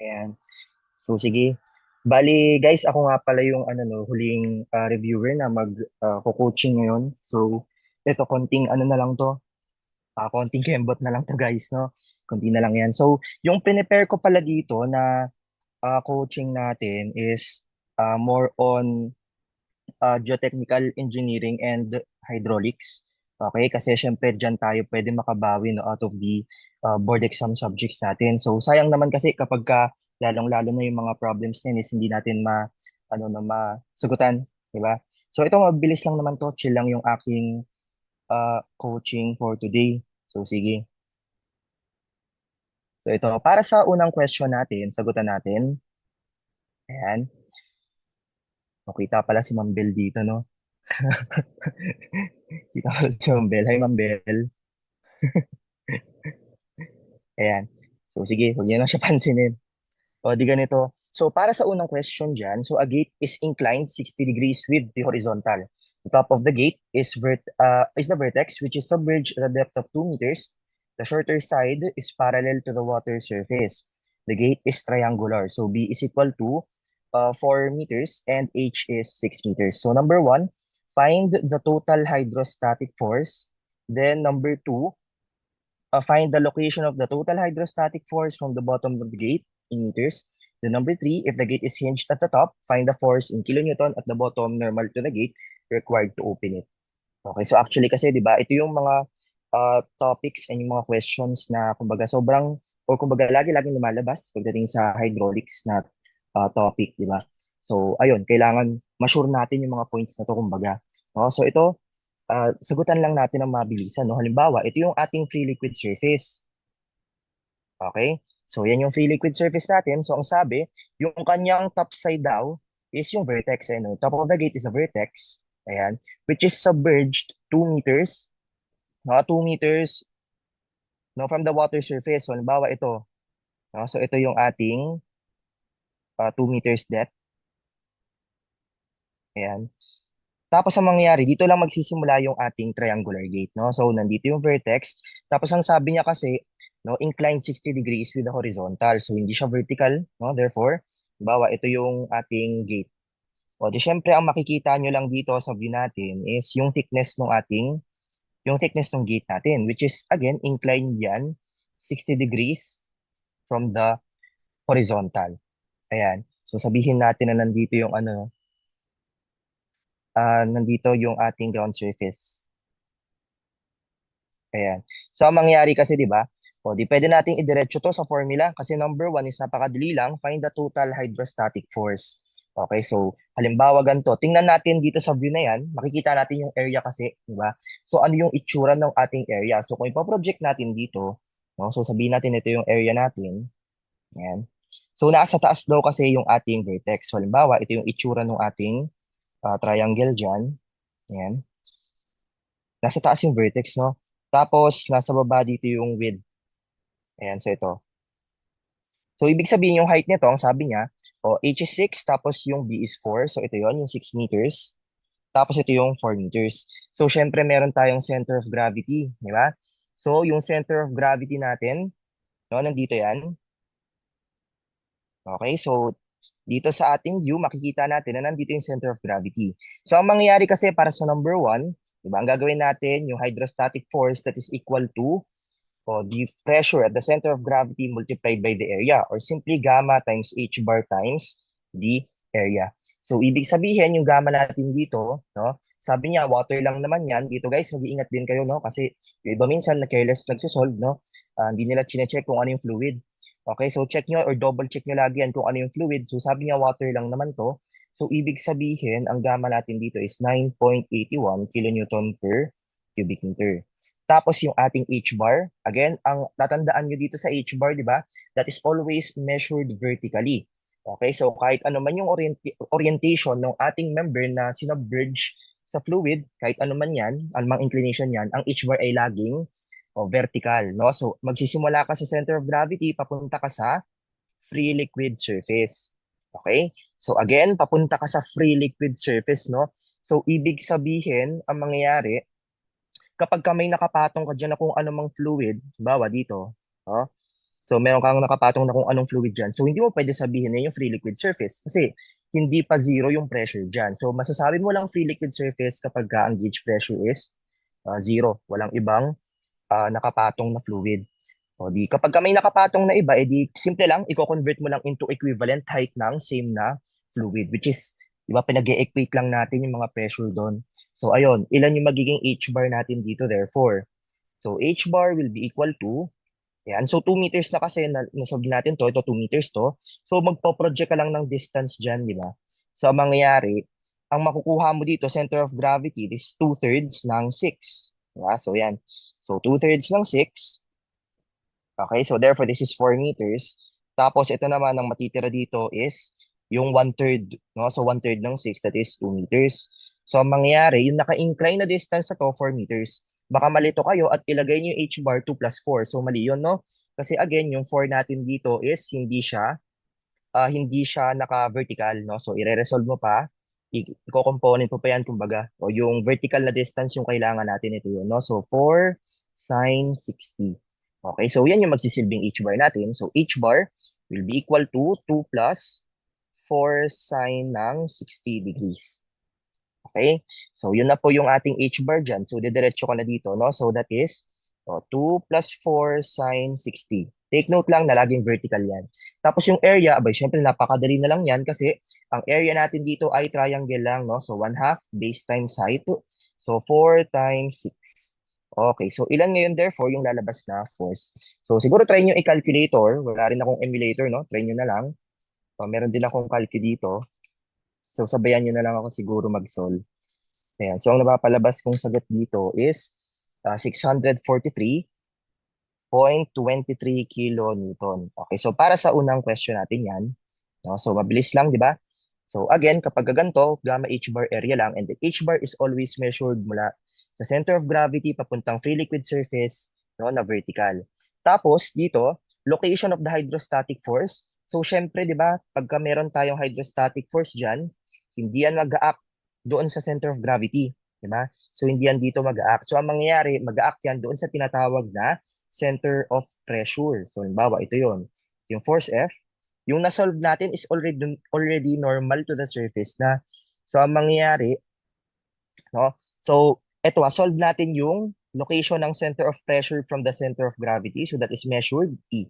Ayan. So sige. Bali guys, ako nga pala yung huling reviewer na mag coaching ngayon. So ito konting ano na lang to, konting kembot na lang to guys, no. Konti na lang 'yan. So yung prepare ko pala dito na coaching natin is more on geotechnical engineering and hydraulics. Okay, kasi syempre dyan tayo pwede makabawi no, out of the board exam subjects natin. So sayang naman kasi kapag lalong-lalo na yung mga problems na is hindi natin masagutan, di ba? So ito mabilis lang naman to, chill lang yung aking coaching for today. So sige. So ito, para sa unang question natin, sagutan natin. Ayan. O, kita pala si Ma'am Bell dito, no? Kita pala si Ma'am Bell. Hi, Ma'am Bell. Ayan. So sige, huwag niyo na siya pansinin. O di ganito. So para sa unang question dyan, so a gate is inclined 60 degrees with the horizontal. The top of the gate is the vertex which is submerged at a depth of 2 meters. The shorter side is parallel to the water surface. The gate is triangular. So B is equal to 4 meters and H is 6 meters. So number one, find the total hydrostatic force. Then number two, find the location of the total hydrostatic force from the bottom of the gate in meters. The number three, if the gate is hinged at the top, find the force in kilonewton at the bottom normal to the gate required to open it. Okay, so actually kasi 'di ba, ito yung mga topics and yung mga questions na kumbaga sobrang or kumbaga lagi-laging lumalabas pagdating sa hydraulics na topic, 'di ba? So ayun, kailangan ma-sure natin yung mga points na to kumbaga. No? So ito, sagutan lang natin ng mabilisan, no? Halimbawa, ito yung ating free liquid surface. Okay? So, yan yung free liquid surface natin. So, ang sabi, yung kanyang top side daw is yung vertex. No? Top of the gate is a vertex. Ayan. Which is submerged 2 meters. 2 meters no, from the water surface. So, halimbawa ito. No? So, ito yung ating 2 meters depth. Ayan. Tapos ang mangyayari, dito lang magsisimula yung ating triangular gate, no? So, nandito yung vertex. Tapos ang sabi niya kasi, no, inclined 60 degrees with the horizontal. So, hindi siya vertical, no? Therefore, bawa, ito yung ating gate. O, di syempre, ang makikita nyo lang dito sa view natin is yung thickness ng gate natin, which is, again, inclined yan, 60 degrees from the horizontal. Ayan. So, sabihin natin na nandito yung ating ground surface. Ayan. So, ang mangyayari kasi, di ba? O, di pwede nating idiretso to sa formula kasi number one is napakadali lang. Find the total hydrostatic force. Okay, so halimbawa ganito. Tingnan natin dito sa view na yan. Makikita natin yung area kasi, di ba? So, ano yung itsura ng ating area? So, kung ipoproject natin dito, no? So, sabihin natin ito yung area natin. Ayan. So, nasa taas daw kasi yung ating vertex. So, halimbawa, ito yung itsura ng ating triangle dyan. Ayan. Nasa taas yung vertex, no? Tapos, nasa baba dito yung width. Ayan, so ito. So, ibig sabihin yung height nito, ang sabi niya, H is 6, tapos yung B is 4. So, ito yon yung 6 meters. Tapos, ito yung 4 meters. So, syempre, meron tayong center of gravity, di ba? So, yung center of gravity natin, no, nandito yan. Okay, so, dito sa ating view, makikita natin na nandito yung center of gravity. So, ang mangyayari kasi para sa number 1, di ba, ang gagawin natin, yung hydrostatic force that is equal to the pressure at the center of gravity multiplied by the area or simply gamma times h bar times the area. So, ibig sabihin, yung gamma natin dito, no? Sabi niya, water lang naman yan. Dito guys, mag-iingat din kayo, no? Kasi yung iba minsan na careless nagsisolve, no? Hindi nila chinecheck kung ano yung fluid. Okay, so check nyo or double check nyo lagi yan kung ano yung fluid. So, sabi niya, water lang naman to. So, ibig sabihin, ang gamma natin dito is 9.81 kilonewton per cubic meter. Tapos yung ating H bar, again, ang tatandaan nyo dito sa H bar, di ba? That is always measured vertically. Okay, so kahit ano man yung orientation ng ating member na sinubmerge sa fluid, kahit ano man yan, anumang inclination yan, ang H bar ay laging vertical, no? So magsisimula ka sa center of gravity, papunta ka sa free liquid surface. Okay? So again, papunta ka sa free liquid surface, no? So ibig sabihin, ang mangyayari, kapag ka may nakapatong ka dyan na kung anumang fluid, bawa dito, oh, So meron kang nakapatong na kung anong fluid dyan. So hindi mo pwede sabihin na yung free liquid surface kasi hindi pa zero yung pressure dyan. So masasabi mo lang free liquid surface kapag ang gauge pressure is zero. Walang ibang nakapatong na fluid. O di kapag may nakapatong na iba, edi simple lang, i-convert mo lang into equivalent height ng same na fluid, which is, di ba, pinag-e-equate lang natin yung mga pressure doon. So ayun, ilan yung magiging H bar natin dito therefore? So H bar will be equal to, yan, so 2 meters na kasi, nasolve natin to, ito 2 meters to. So magpo-project ka lang ng distance dyan, di ba? So ang mangyayari, ang makukuha mo dito, center of gravity is 2/3 ng 6. Diba? So yan. So 2/3 ng 6. Okay, so therefore this is 4 meters. Tapos ito naman ang matitira dito is yung 1/3, no? So 1/3 ng 6, that is 2 meters. So ang mangyayari, yung naka-incline na distance na to, 4 meters. Baka malito kayo at ilagay niyo yung H bar 2 plus 4. So mali yun, no? Kasi again, yung 4 natin dito is hindi siya naka-vertical, no? So ire-resolve mo pa, i-component mo pa yan kumbaga. O yung vertical na distance yung kailangan natin, ito yun, no? So 4 sine 60. Okay, so yan yung magsisilbing H bar natin. So H bar will be equal to 2 plus 4 sine ng 60 degrees. Okay? So yun na po yung ating H bar dyan. So didiretso ka na dito, no? So that is 2 plus 4 sine 60. Take note lang na laging vertical yan. Tapos yung area, abay, syempre napakadali na lang yan kasi ang area natin dito ay triangle lang, no? So 1/2 base times height. So 4 times 6. Okay, so ilan ngayon therefore yung lalabas na force? So siguro try nyo i-calculator. Wala rin akong emulator, no? Try nyo na lang. So, meron din akong calc dito. So sabayan nyo na lang ako siguro mag-solve. Ayan. So, ang napapalabas kong sagot dito is 643.23 kilonewton. Okay, so para sa unang question natin yan, no? So, mabilis lang, di ba? So, again, kapag ganito, gamma H bar area lang, and the H bar is always measured mula sa center of gravity papuntang free liquid surface, no, na vertical. Tapos, dito, location of the hydrostatic force. So, syempre, di ba, pagka meron tayong hydrostatic force dyan, hindi yan mag-act doon sa center of gravity. Di ba? So, hindi yan dito mag-act. So, ang mangyayari, mag-act yan doon sa tinatawag na center of pressure. So, halimbawa, ito yon, yung force F, yung na-solve natin is already normal to the surface na. So, ang mangyayari, no? So, eto, solve natin yung location ng center of pressure from the center of gravity. So, that is measured E.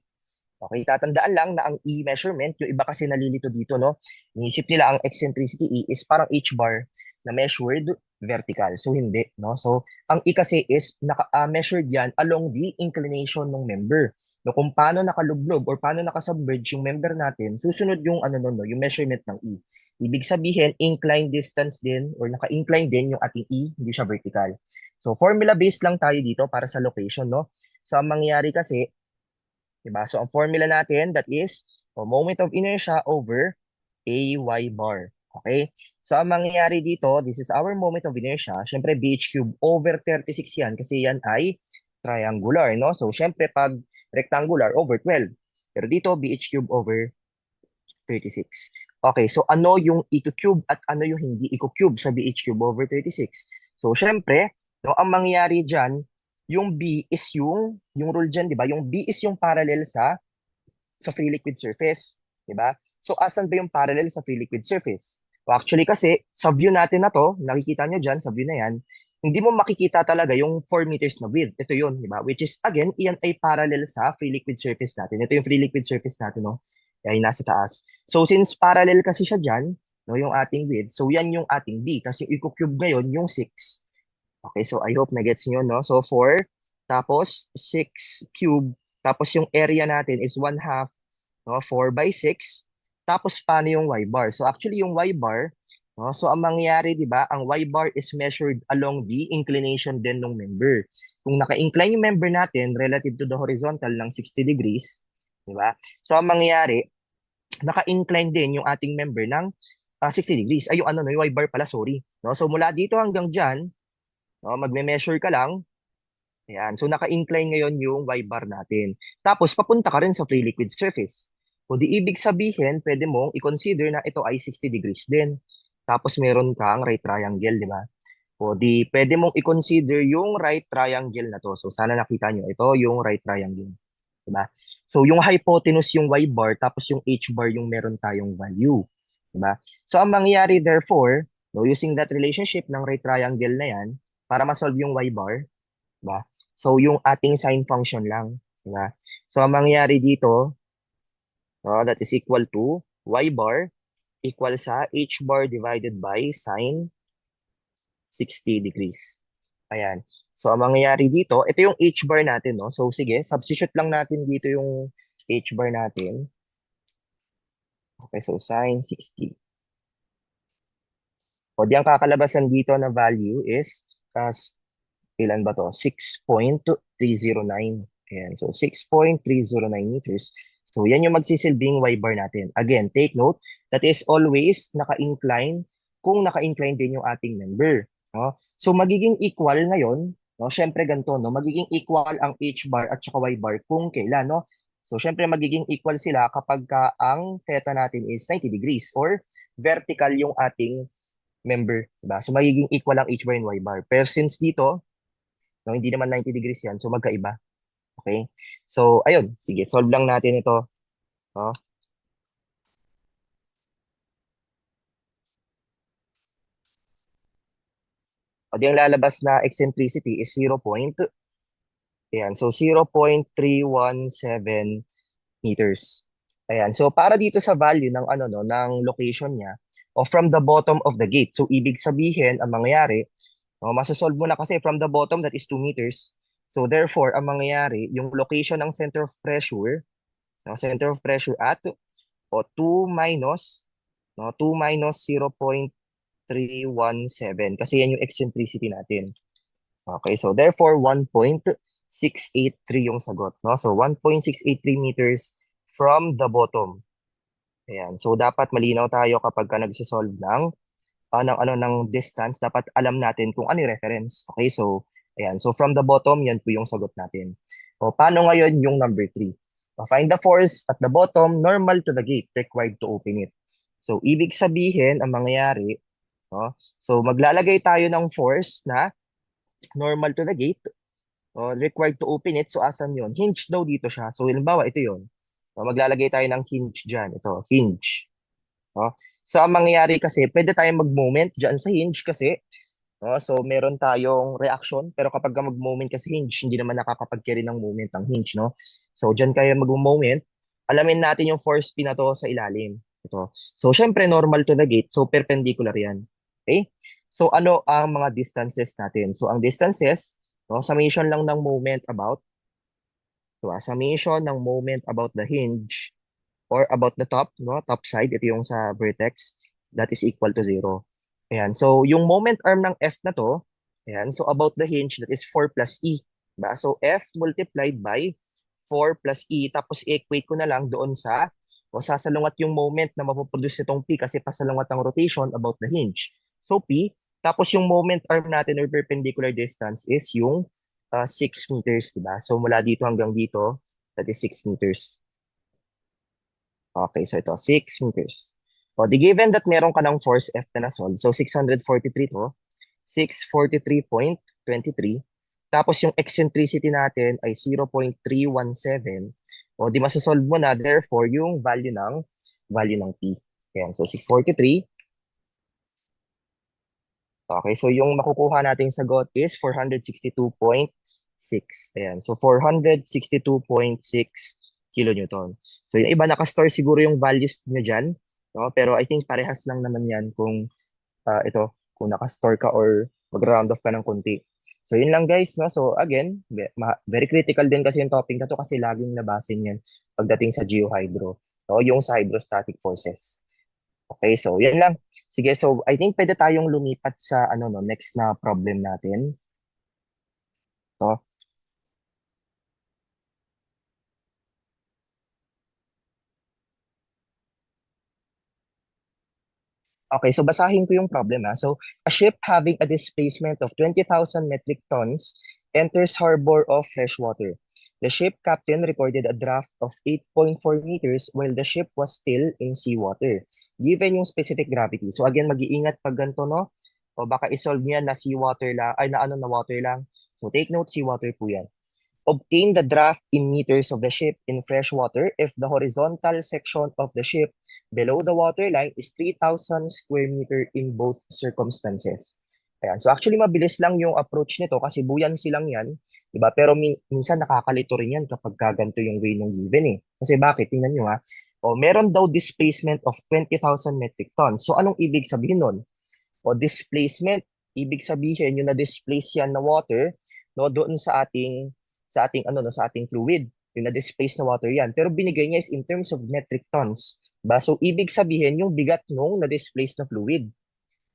Okay, tatandaan lang na ang E measurement, yung iba kasi nalilito dito, no? Inisip nila ang eccentricity E is parang H bar na measured vertical. So, hindi, no? So, ang E kasi is measured yan along the inclination ng member. No, kung paano nakalublob or paano nakasubmerge yung member natin, susunod yung ano no, yung measurement ng E. Ibig sabihin, incline distance din or naka-incline din yung ating E, hindi siya vertical. So, formula based lang tayo dito para sa location, no? So, ang mangyayari kasi, diba? So, ang formula natin, that is moment of inertia over AY bar. Okay? So, ang mangyayari dito, this is our moment of inertia. Siyempre, BH cube over 36 yan kasi yan ay triangular, no? So, siyempre, pag rectangular, over 12. Pero dito, BH cube over 36. Okay, so ano yung i-cube at ano yung hindi i-cube sa BH cube over 36? So, syempre, no, ang mangyayari dyan, yung B is yung rule dyan, di ba? Yung B is yung parallel sa free liquid surface, di ba? So, asan ba yung parallel sa free liquid surface? So, actually kasi, sa view natin na to, nakikita nyo dyan, sa view na yan, hindi mo makikita talaga yung 4 meters na width. Ito yun, di ba? Which is, again, iyan ay parallel sa free liquid surface natin. Ito yung free liquid surface natin, no? Ay nasa taas. So, since parallel kasi siya dyan, no, yung ating width, so yan yung ating B. Tapos yung i-cube ngayon, yung 6. Okay, so I hope na-gets nyo, no? So, 4, tapos 6 cube, tapos yung area natin is 1/2, no? 4 by 6, tapos paano yung Y bar? So, actually yung Y bar, no? So, ang mangyayari, di ba, ang Y bar is measured along the inclination din ng member. Kung naka-incline yung member natin relative to the horizontal ng 60 degrees, di ba? So, ang mangyayari, naka-incline din yung ating member ng 60 degrees. Ay, yung ano, no, yung Y bar pala, sorry. No? So, mula dito hanggang dyan, no, magme-measure ka lang. Ayan. So, naka-incline ngayon yung Y bar natin. Tapos, papunta ka rin sa free liquid surface. So, di ibig sabihin, pwede mong i-consider na ito ay 60 degrees din. Tapos, meron kang right triangle, di ba? O di, pwede mong i-consider yung right triangle na to. So, sana nakita nyo. Ito yung right triangle. Diba? So, yung hypotenuse yung y bar, tapos yung h bar yung meron tayong value. Diba? So, ang mangyayari therefore, no, using that relationship ng right triangle na yan, para ma-solve yung y bar, diba? So, yung ating sine function lang. Diba? So, ang mangyayari dito, that is equal to y bar equal sa h bar divided by sine 60 degrees. Ayan. So, ang mangyayari dito, ito yung h bar natin, no? So, sige, substitute lang natin dito yung h bar natin. Okay, so sine 60. O, di ang kakalabasan dito na value is, ilan ba to? 6.309. Ayan, so 6.309 meters. So, yan yung magsisilbing y bar natin. Again, take note, that is always naka-incline kung naka-incline din yung ating member. No? So, magiging equal ngayon, no? Syempre ganito, no? Magiging equal ang h bar at saka y bar kung kailan, no? So, syempre magiging equal sila kapag ka ang theta natin is 90 degrees or vertical yung ating member, diba? So, magiging equal ang h bar and y bar. Pero since dito, no, hindi naman 90 degrees yan, so magkaiba. Okay? So, ayun. Sige, solve lang natin ito. No? O di ang lalabas na eccentricity is 0. Ayan, so 0.317 meters. Ayan, so para dito sa value ng ano no, ng location niya o from the bottom of the gate. So ibig sabihin ang mangyayari, masosolve mo na kasi from the bottom that is 2 meters. So therefore, ang mangyayari, yung location ng center of pressure, center of pressure at 2 minus 2 minus 0.317 kasi yan yung eccentricity natin. Okay, so therefore 1.683 yung sagot, no? So 1.683 meters from the bottom. Ayan. So dapat malinaw tayo kapag ka nagso-solve ng distance, dapat alam natin kung ano yung reference. Okay, so ayan. So from the bottom, yan po yung sagot natin. O paano ngayon yung number 3? Find the force at the bottom normal to the gate required to open it. So ibig sabihin ang mangyayari, no? So maglalagay tayo ng force na normal to the gate, required to open it. So asan yun? Hinge daw dito siya. So halimbawa ito yun. Maglalagay tayo ng hinge dyan. Ito, hinge. No? So, ang mangyayari kasi, pwede tayong mag-moment dyan sa hinge kasi, so meron tayong reaction, pero kapag ka mag-moment kasi hinge, hindi naman nakakapag-carry ng moment ang hinge, no? So, dyan kayo mag-moment, alamin natin yung force P na to sa ilalim. Ito. So, syempre, normal to the gate, so perpendicular yan. Okay? So, ano ang mga distances natin? So, ang distances, summation lang ng moment about, so, summation ng moment about the hinge, or about the top, no? Top side, ito yung sa vertex, that is equal to 0. Ayan. So, yung moment arm ng F na to, ayan, so about the hinge, that is 4 plus E. Diba? So, F multiplied by 4 plus E, tapos i-equate ko na lang doon sa, o sasalungat yung moment na mapoproduce itong P kasi pasalungat ang rotation about the hinge. So, P, tapos yung moment arm natin or perpendicular distance is yung 6 meters, diba? So, mula dito hanggang dito, that is 6 meters. Okay, so ito, 6 meters. O, di given that meron ka ng force F na solve, so 643 to, 643.23. Tapos yung eccentricity natin ay 0.317. O, di masasolve mo na, therefore, yung value ng P. Ayan, so 643. Okay, so yung makukuha nating sagot is 462.6. Ayan, so 462.6 kilonewton. So yung iba nakastore siguro yung values nyo dyan, no? Pero I think parehas lang naman yan kung kung nakastore ka or mag-round off ka ng konti. So yun lang guys, no? So again, very critical din kasi yung topic na to kasi laging nabasin yan pagdating sa geohydro, no? Yung sa hydrostatic forces. Okay, so yan lang. Sige, so I think pwede tayong lumipat sa next na problem natin. To. Okay, so basahin ko yung problem ha. So, a ship having a displacement of 20,000 metric tons enters harbor of fresh water. The ship captain recorded a draft of 8.4 meters while the ship was still in seawater. Given yung specific gravity. So again, mag-iingat pag ganito, no? O baka isolve niya na seawater lang, ay na water lang. So take note, seawater po yan. Obtain the draft in meters of the ship in fresh water if the horizontal section of the ship below the waterline is 3,000 square meter in both circumstances. Ayan. So actually mabilis lang yung approach nito kasi buoyancy lang yan, 'di ba? Pero minsan nakakalito rin yan kapag gaganto yung way ng given eh. Kasi bakit? Tingnan nyo ha. O meron daw displacement of 20,000 metric tons. So anong ibig sabihin nun? O displacement, ibig sabihin yung na-displace yan na water no doon sa ating ano no sa ating fluid, yung na-displace na water yan. Pero binigay niya is in terms of metric tons. Ba? So ibig sabihin yung bigat nung na-displace na fluid,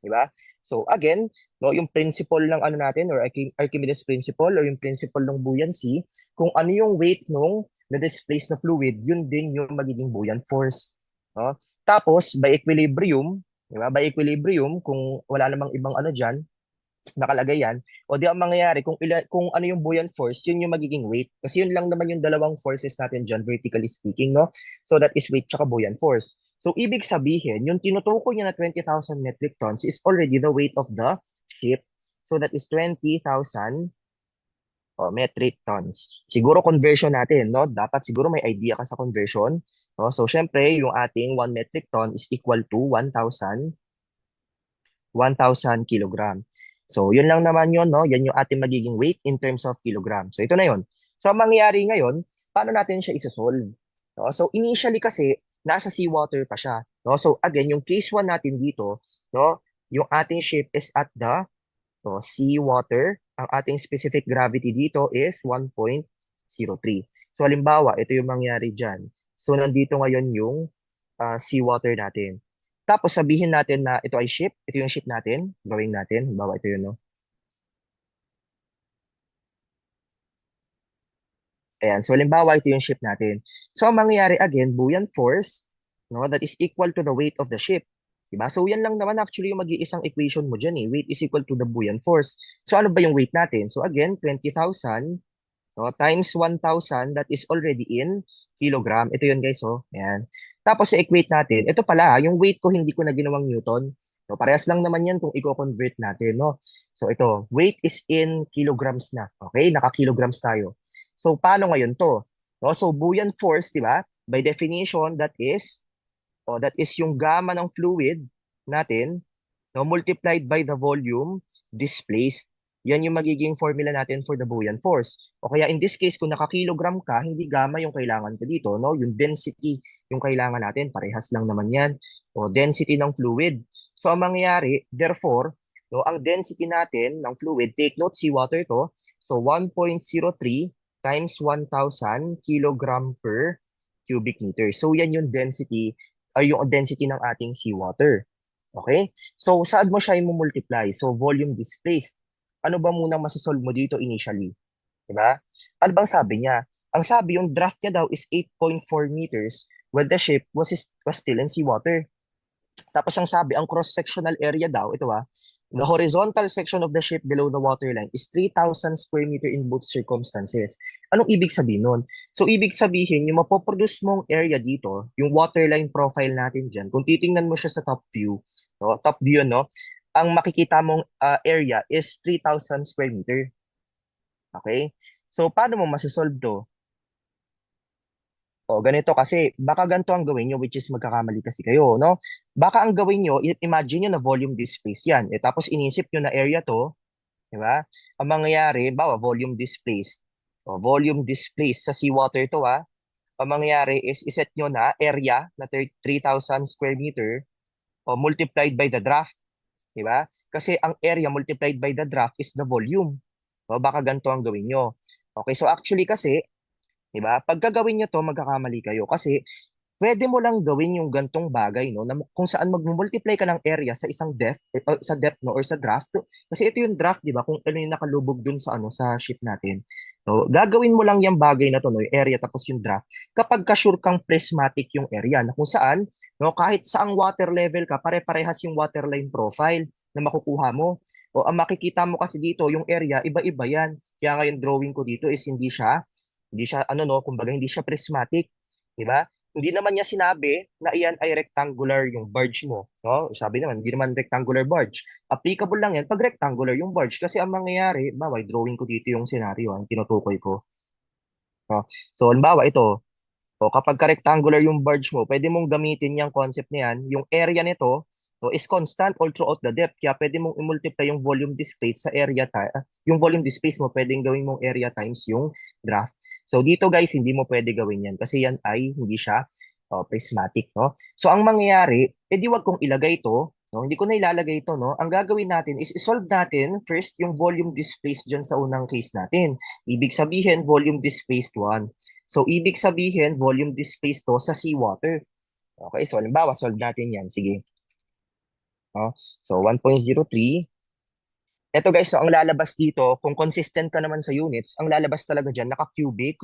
di ba? So again, no, yung principle ng ano natin or Archimedes principle or yung principle ng buoyancy, kung ano yung weight nung na-displace na fluid, yun din yung magiging buoyant force. No? Tapos by equilibrium, di ba? By equilibrium, kung wala namang ibang ano diyan, nakalagay yan, o di ang mangyayari, kung ano yung buoyant force, yun yung magiging weight. Kasi yun lang naman yung dalawang forces natin dyan, vertically speaking, no? So that is weight tsaka buoyant force. So ibig sabihin, yung tinutukoy niya na 20,000 metric tons is already the weight of the ship. So that is 20,000 metric tons. Siguro conversion natin, no? Dapat siguro may idea ka sa conversion. No? So syempre, yung ating 1 metric ton is equal to 1,000 kilogram. So, yun lang naman yun, no? Yan yung ating magiging weight in terms of kilogram. So, ito na yun. So, ang mangyayari ngayon, paano natin siya isa-solve? No? So, initially kasi, nasa seawater pa siya. No? So, again, yung case 1 natin dito, no? Yung ating ship is at the seawater. Ang ating specific gravity dito is 1.03. So, halimbawa, ito yung mangyayari dyan. So, nandito ngayon yung seawater natin. Tapos sabihin natin na ito ay ship, ito yung ship natin, gawin natin, halimbawa ito yun, no? Ayan, so halimbawa ito yung ship natin. So ang mangyayari again, buoyant force, no, that is equal to the weight of the ship. Diba? So yan lang naman actually yung mag-iisang equation mo dyan eh. Weight is equal to the buoyant force. So ano ba yung weight natin? So again, 20,000 no, times 1,000, that is already in kilogram. Ito yun guys, oh. Ayan. Tapos i-equate natin. Ito pala, yung weight ko hindi ko na ginawang Newton. No, parehas lang naman yan kung i-convert natin, no? So ito, weight is in kilograms na. Okay? Naka-kilograms tayo. So paano ngayon to? No, so buoyant force, di ba? By definition, that is yung gamma ng fluid natin, no, multiplied by the volume displaced. Yan yung magiging formula natin for the buoyant force. O kaya in this case, kung nakakilogram ka, hindi gamma yung kailangan ko dito, no? Yung density yung kailangan natin, parehas lang naman yan. O density ng fluid. So ang mangyayari, therefore, no, ang density natin ng fluid, take note, seawater to, so 1.03 times 1,000 kilogram per cubic meter. So yan yung density, ay yung density ng ating seawater. Okay? So, saan mo siya i-multiply? So, volume displaced. Ano ba munang masasolve mo dito initially? Diba? Ano bang sabi niya? Ang sabi, yung draft niya daw is 8.4 meters when the ship was still in seawater. Tapos ang sabi, ang cross-sectional area daw, ito the horizontal section of the ship below the waterline is 3,000 square meter in both circumstances. Anong ibig sabihin nun? So, ibig sabihin, yung mapoproduce mong area dito, yung waterline profile natin dyan, kung titingnan mo siya sa top view, no, top view, no, ang makikita mong area is 3,000 square meter. Okay? So, paano mo masasolve to? O, ganito kasi, baka ganito ang gawin nyo, which is magkakamali kasi kayo, no? Baka ang gawin nyo, imagine nyo na volume displace yan. Tapos inisip nyo na area to, di ba? Ang mangyayari, bawa, volume displaced. O, volume displaced sa seawater to, Ang mangyayari is iset nyo na area na 3,000 square meter o multiplied by the draft, di ba? Kasi ang area multiplied by the draft is the volume. O, baka ganito ang gawin nyo. Okay, so actually kasi, di ba? Pag gagawin nyo to, magkakamali kayo. Kasi pwede mo lang gawin yung gantong bagay, no? Na kung saan mag-multiply ka ng area sa isang depth, sa depth, no? Or sa draft. Kasi ito yung draft, di ba? Kung ano yung nakalubog dun sa, ano, sa ship natin. So, gagawin mo lang yung bagay na to, no? Yung area tapos yung draft. Kapag ka-sure kang prismatic yung area, na kung saan, no? Kahit saang water level ka, pare-parehas yung waterline profile na makukuha mo. O ang makikita mo kasi dito, yung area, iba-iba yan. Kaya ngayon drawing ko dito is hindi siya ano no, kumbaga hindi siya prismatic, 'di ba? Hindi naman niya sinabi na iyan ay rectangular yung barge mo, no? Sabi naman, hindi naman rectangular barge. Applicable lang yan pag rectangular yung barge kasi ang mangyayari, baway drawing ko dito yung scenario, ang tinutukoy ko. No? So, halimbawa, ito, o kapag ka-rectangular yung barge mo, pwede mong gamitin yung concept na yan. Yung area nito is constant all throughout the depth. Kaya pwede mong i-multiply yung volume displaced sa area, yung volume displaced mo, pwedeng gawin mong area times yung draft. So dito guys, hindi mo pwede gawin yan kasi yan ay hindi siya prismatic, no? So ang mangyayari, edi wag kong ilagay ito, no? Hindi ko na ilalagay ito, no? Ang gagawin natin is isolve natin first yung volume displaced dyan sa unang case natin. Ibig sabihin, volume displaced 1. So, ibig sabihin, volume displaced to sa seawater. Okay, so halimbawa, solve natin yan. Sige. No? So, 1.03. Ito guys, so ang lalabas dito, kung consistent ka naman sa units, ang lalabas talaga dyan, naka-cubic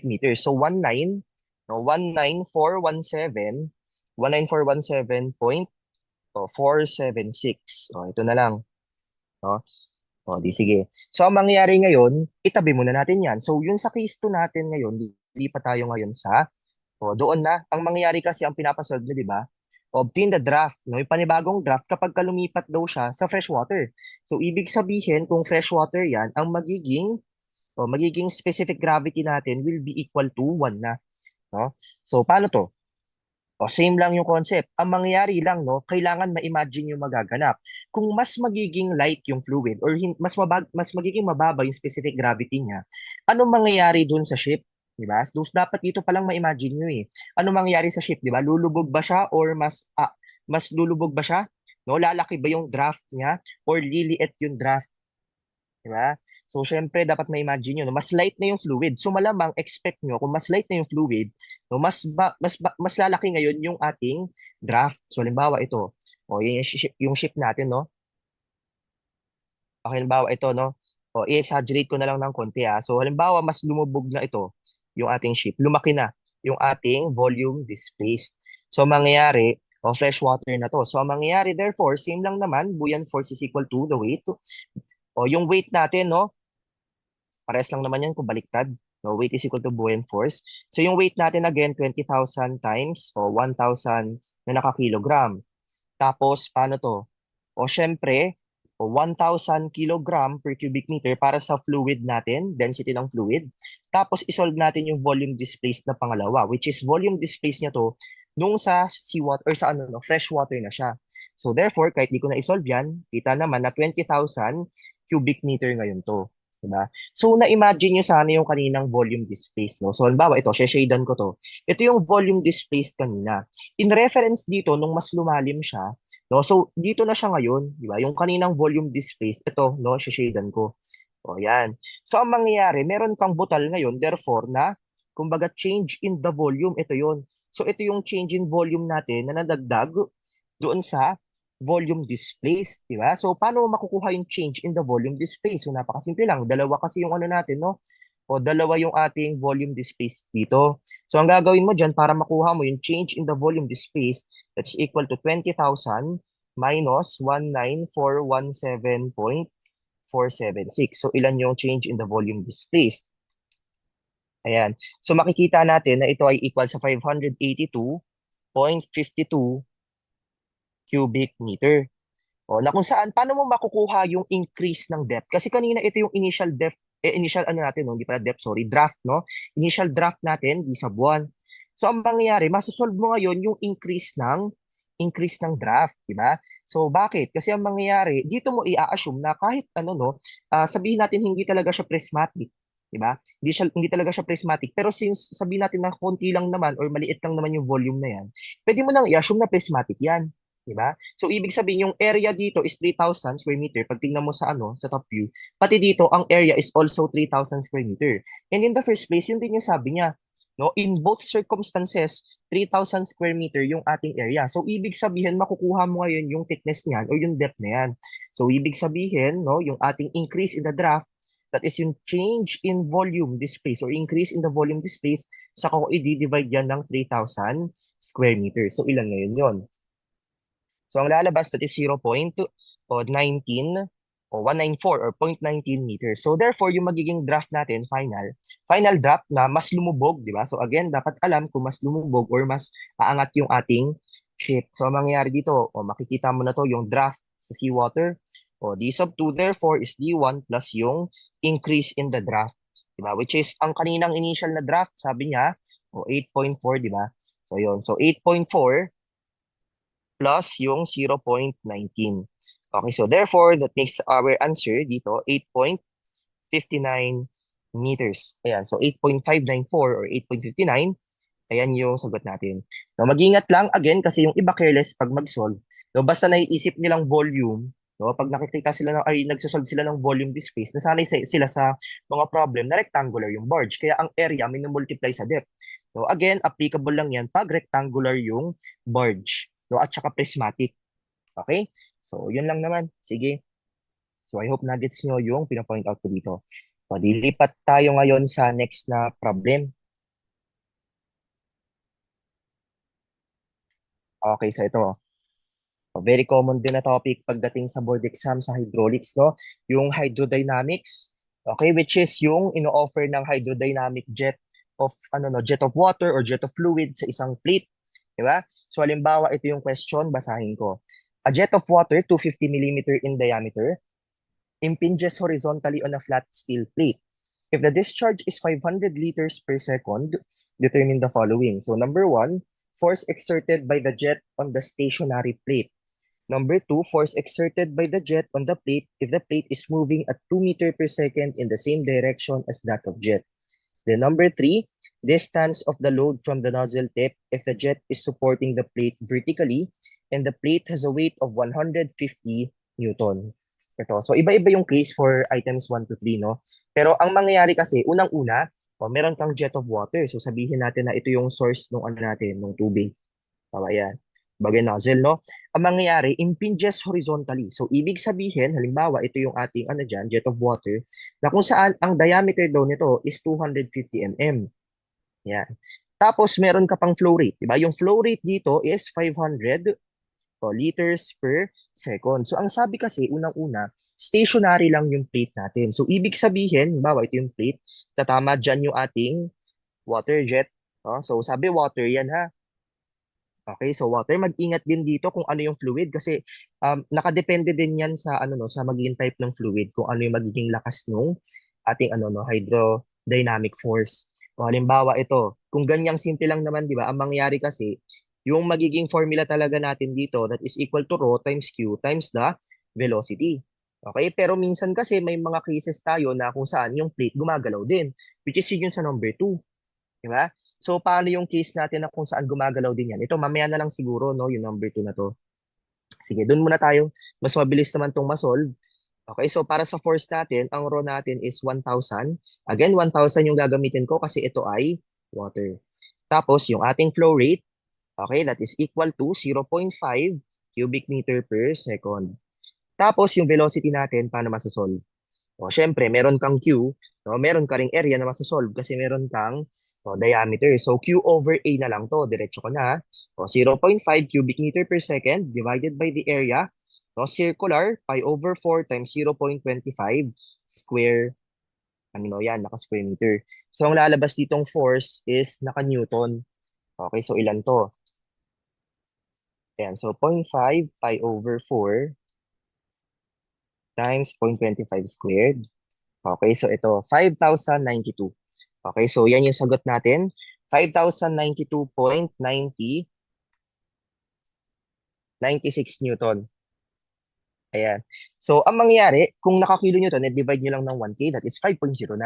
meter. So, 19, no, 19417, 19417.476. O, ito na lang. No? O, di sige. So, ang mangyayari ngayon, itabi muna natin yan. So, yun sa case 2 natin ngayon, lipat tayo ngayon sa doon na. Ang mangyayari kasi ang pinapasolve niya, di ba? Obtain the draft, no? Yung panibagong draft kapag lumipat daw siya sa freshwater. So, ibig sabihin, kung freshwater yan, ang magiging specific gravity natin will be equal to 1 na. No? So, paano to? Same lang yung concept. Ang mangyayari lang, no, kailangan ma-imagine yung magaganap. Kung mas magiging light yung fluid or mas magiging mababa yung specific gravity niya, anong mangyayari dun sa ship? Di ba? So, dapat dito pa lang ma-imagine nyo eh. Ano mangyayari sa ship, di ba? Lulubog ba siya or mas lulubog ba siya? No, lalaki ba yung draft niya or liliit yung draft? Di ba? So, syempre, dapat ma-imagine nyo, no? Mas light na yung fluid. So, malamang expect nyo, kung mas light na yung fluid, no, mas lalaki ngayon yung ating draft. So, halimbawa, ito. Yung ship natin, no? Okay, halimbawa, ito, no? I-exaggerate ko na lang ng konti, ah. So, halimbawa, mas lumubog na ito, yung ating ship. Lumaki na yung ating volume displaced. So, mangyayari, fresh water na to. So, ang mangyayari, therefore, same lang naman, buoyant force is equal to the weight. Yung weight natin, no? Parehas lang naman yan kung baliktad. No, weight is equal to buoyant force. So yung weight natin again, 20,000 times 1,000 na nakakilogram. Tapos, paano to? Syempre, 1,000 kilogram per cubic meter para sa fluid natin, density ng fluid. Tapos, isolve natin yung volume displaced na pangalawa, which is volume displaced niya to nung sa seawater, or sa no, fresh water na siya. So, therefore, kahit di ko na isolve yan, kita naman na 20,000 cubic meter ngayon to. Diba? So, na-imagine nyo sana yung kaninang volume displaced, no? So, halimbawa, ito, shadean ko to. Ito yung volume displaced kanina. In reference dito, nung mas lumalim siya, no? So, dito na siya ngayon, di ba? Yung kaninang volume displaced, ito, no, shadean ko. Yan. So, ang mangyayari, meron kang butal ngayon, therefore, na, kumbaga, change in the volume, ito yon. So, ito yung change in volume natin na nadagdag doon sa volume displaced, di ba? So, paano makukuha yung change in the volume displaced? So, napakasimple lang. Dalawa kasi yung ano natin, no? Dalawa yung ating volume displaced dito. So, ang gagawin mo dyan para makuha mo yung change in the volume displaced, that's equal to 20,000 minus 19417.476. So, ilan yung change in the volume displaced? Ayan. So, makikita natin na ito ay equal sa 582.52 cubic meter. Na kung saan, paano mo makukuha yung increase ng depth? Kasi kanina ito yung initial depth, initial ano natin, no? Hindi pala depth, sorry, draft, no? Initial draft natin, di sa buwan. So, ang mangyayari, masosolve mo ngayon yung increase ng draft, di ba? So, bakit? Kasi ang mangyayari, dito mo i-assume na kahit ano, no, sabihin natin hindi talaga siya prismatic, di ba? Hindi talaga siya prismatic. Pero since sabihin natin na konti lang naman or maliit lang naman yung volume na yan, pwede mo nang i-assume na prismatic yan. Diba? So, ibig sabihin, yung area dito is 3,000 square meter. Pag tingnan mo sa sa top view, pati dito, ang area is also 3,000 square meter. And in the first place, yun din yung sabi niya. No? In both circumstances, 3,000 square meter yung ating area. So, ibig sabihin, makukuha mo ngayon yung thickness niyan o yung depth na yan. So, ibig sabihin, no, yung ating increase in the draft, that is yung change in volume displaced or increase in the volume displaced, saka ko i-divide yan ng 3,000 square meter. So, ilan ngayon yun? So, ang lalabas that is 0.19 o 194 or 0.19 meters. So, therefore, yung magiging draft natin, final draft na mas lumubog, di ba? So, again, dapat alam kung mas lumubog or mas aangat yung ating ship. So, ang mangyayari dito, makikita mo na to yung draft sa seawater. D sub 2, therefore, is D1 plus yung increase in the draft. Diba? Which is, ang kaninang initial na draft, sabi niya, 8.4, diba? So, yun. So, 8.4 plus yung 0.19. Okay, so therefore, that makes our answer dito 8.59 meters. Ayan, so 8.594 or 8.59, ayan yung sagot natin. No, mag-ingat lang again kasi yung iba careless pag mag-solve. No, basta naiisip nilang volume, no, pag nakikita sila ng ay nagso-solve sila ng volume displays, nasanay sila sa mga problem na rectangular yung barge. Kaya ang area minumultiply sa depth. So again, applicable lang yan pag rectangular yung barge, no, at saka prismatic. Okay? So, yun lang naman. Sige. So, I hope na-gets nyo yung pinapoint out ko dito. So, dilipat tayo ngayon sa next na problem. Okay, so ito. So, very common din na topic pagdating sa board exam sa hydraulics, no? Yung hydrodynamics. Okay, which is yung ino-offer ng hydrodynamic jet of jet of water or jet of fluid sa isang plate, di ba? So halimbawa ito yung question, basahin ko. A jet of water 250 millimeter in diameter impinges horizontally on a flat steel plate. If the discharge is 500 liters per second, determine the following. So number one, force exerted by the jet on the stationary plate. Number two, force exerted by the jet on the plate if the plate is moving at 2 meter per second in the same direction as that of jet. Then number three, distance of the load from the nozzle tip if the jet is supporting the plate vertically and the plate has a weight of 150 Newton. Ito. So iba-iba yung case for items 1 to 3, no? Pero ang mangyayari kasi, unang-una, meron kang jet of water. So sabihin natin na ito yung source ng natin, ng tubig. Tama yan. Bagay nozzle, no? Ang mangyayari, impinges horizontally. So, ibig sabihin, halimbawa, ito yung ating, dyan, jet of water, na kung saan ang diameter daw nito is 250 mm. Yan. Tapos, meron ka pang flow rate, di ba? Yung flow rate dito is 500 liters per second. So, ang sabi kasi, unang-una, stationary lang yung plate natin. So, ibig sabihin, halimbawa, ito yung plate, tatama dyan yung ating water jet. So, sabi water yan ha. Okay, so water, mag-ingat din dito kung ano yung fluid kasi nakadepende din yan sa sa magiging type ng fluid kung ano yung magiging lakas nung ating hydrodynamic force. O halimbawa ito, kung ganyang simple lang naman, 'di ba? Ang mangyayari kasi yung magiging formula talaga natin dito that is equal to rho times q times the velocity. Okay, pero minsan kasi may mga cases tayo na kung saan yung plate gumagalaw din, which is yun sa number 2. Di ba? So, paano yung case natin na kung saan gumagalaw din yan? Ito, mamaya na lang siguro, no, yung number 2 na to. Sige, doon muna tayo. Mas mabilis naman tong masolve. Okay, so para sa force natin, ang rho natin is 1,000. Again, 1,000 yung gagamitin ko kasi ito ay water. Tapos, yung ating flow rate, okay, that is equal to 0.5 cubic meter per second. Tapos, yung velocity natin, paano masasolve? O, syempre, meron kang Q, no? Meron ka ring area na masasolve kasi meron kang diameter. So, Q over A na lang to. Diretso ko na. O, 0.5 cubic meter per second divided by the area. No, circular, pi over 4 times 0.25 square, yan, naka-square meter. So, ang lalabas ditong force is naka-Newton. Okay, so ilan to? Ayan, so 0.5 pi over 4 times 0.25 squared. Okay, so ito, 5,092. Okay, so yan yung sagot natin. 5,092.96 Newton. Ayan. So, ang mangyayari, kung nakakilo nyo to, divide nyo lang ng 1K, that is 5.09.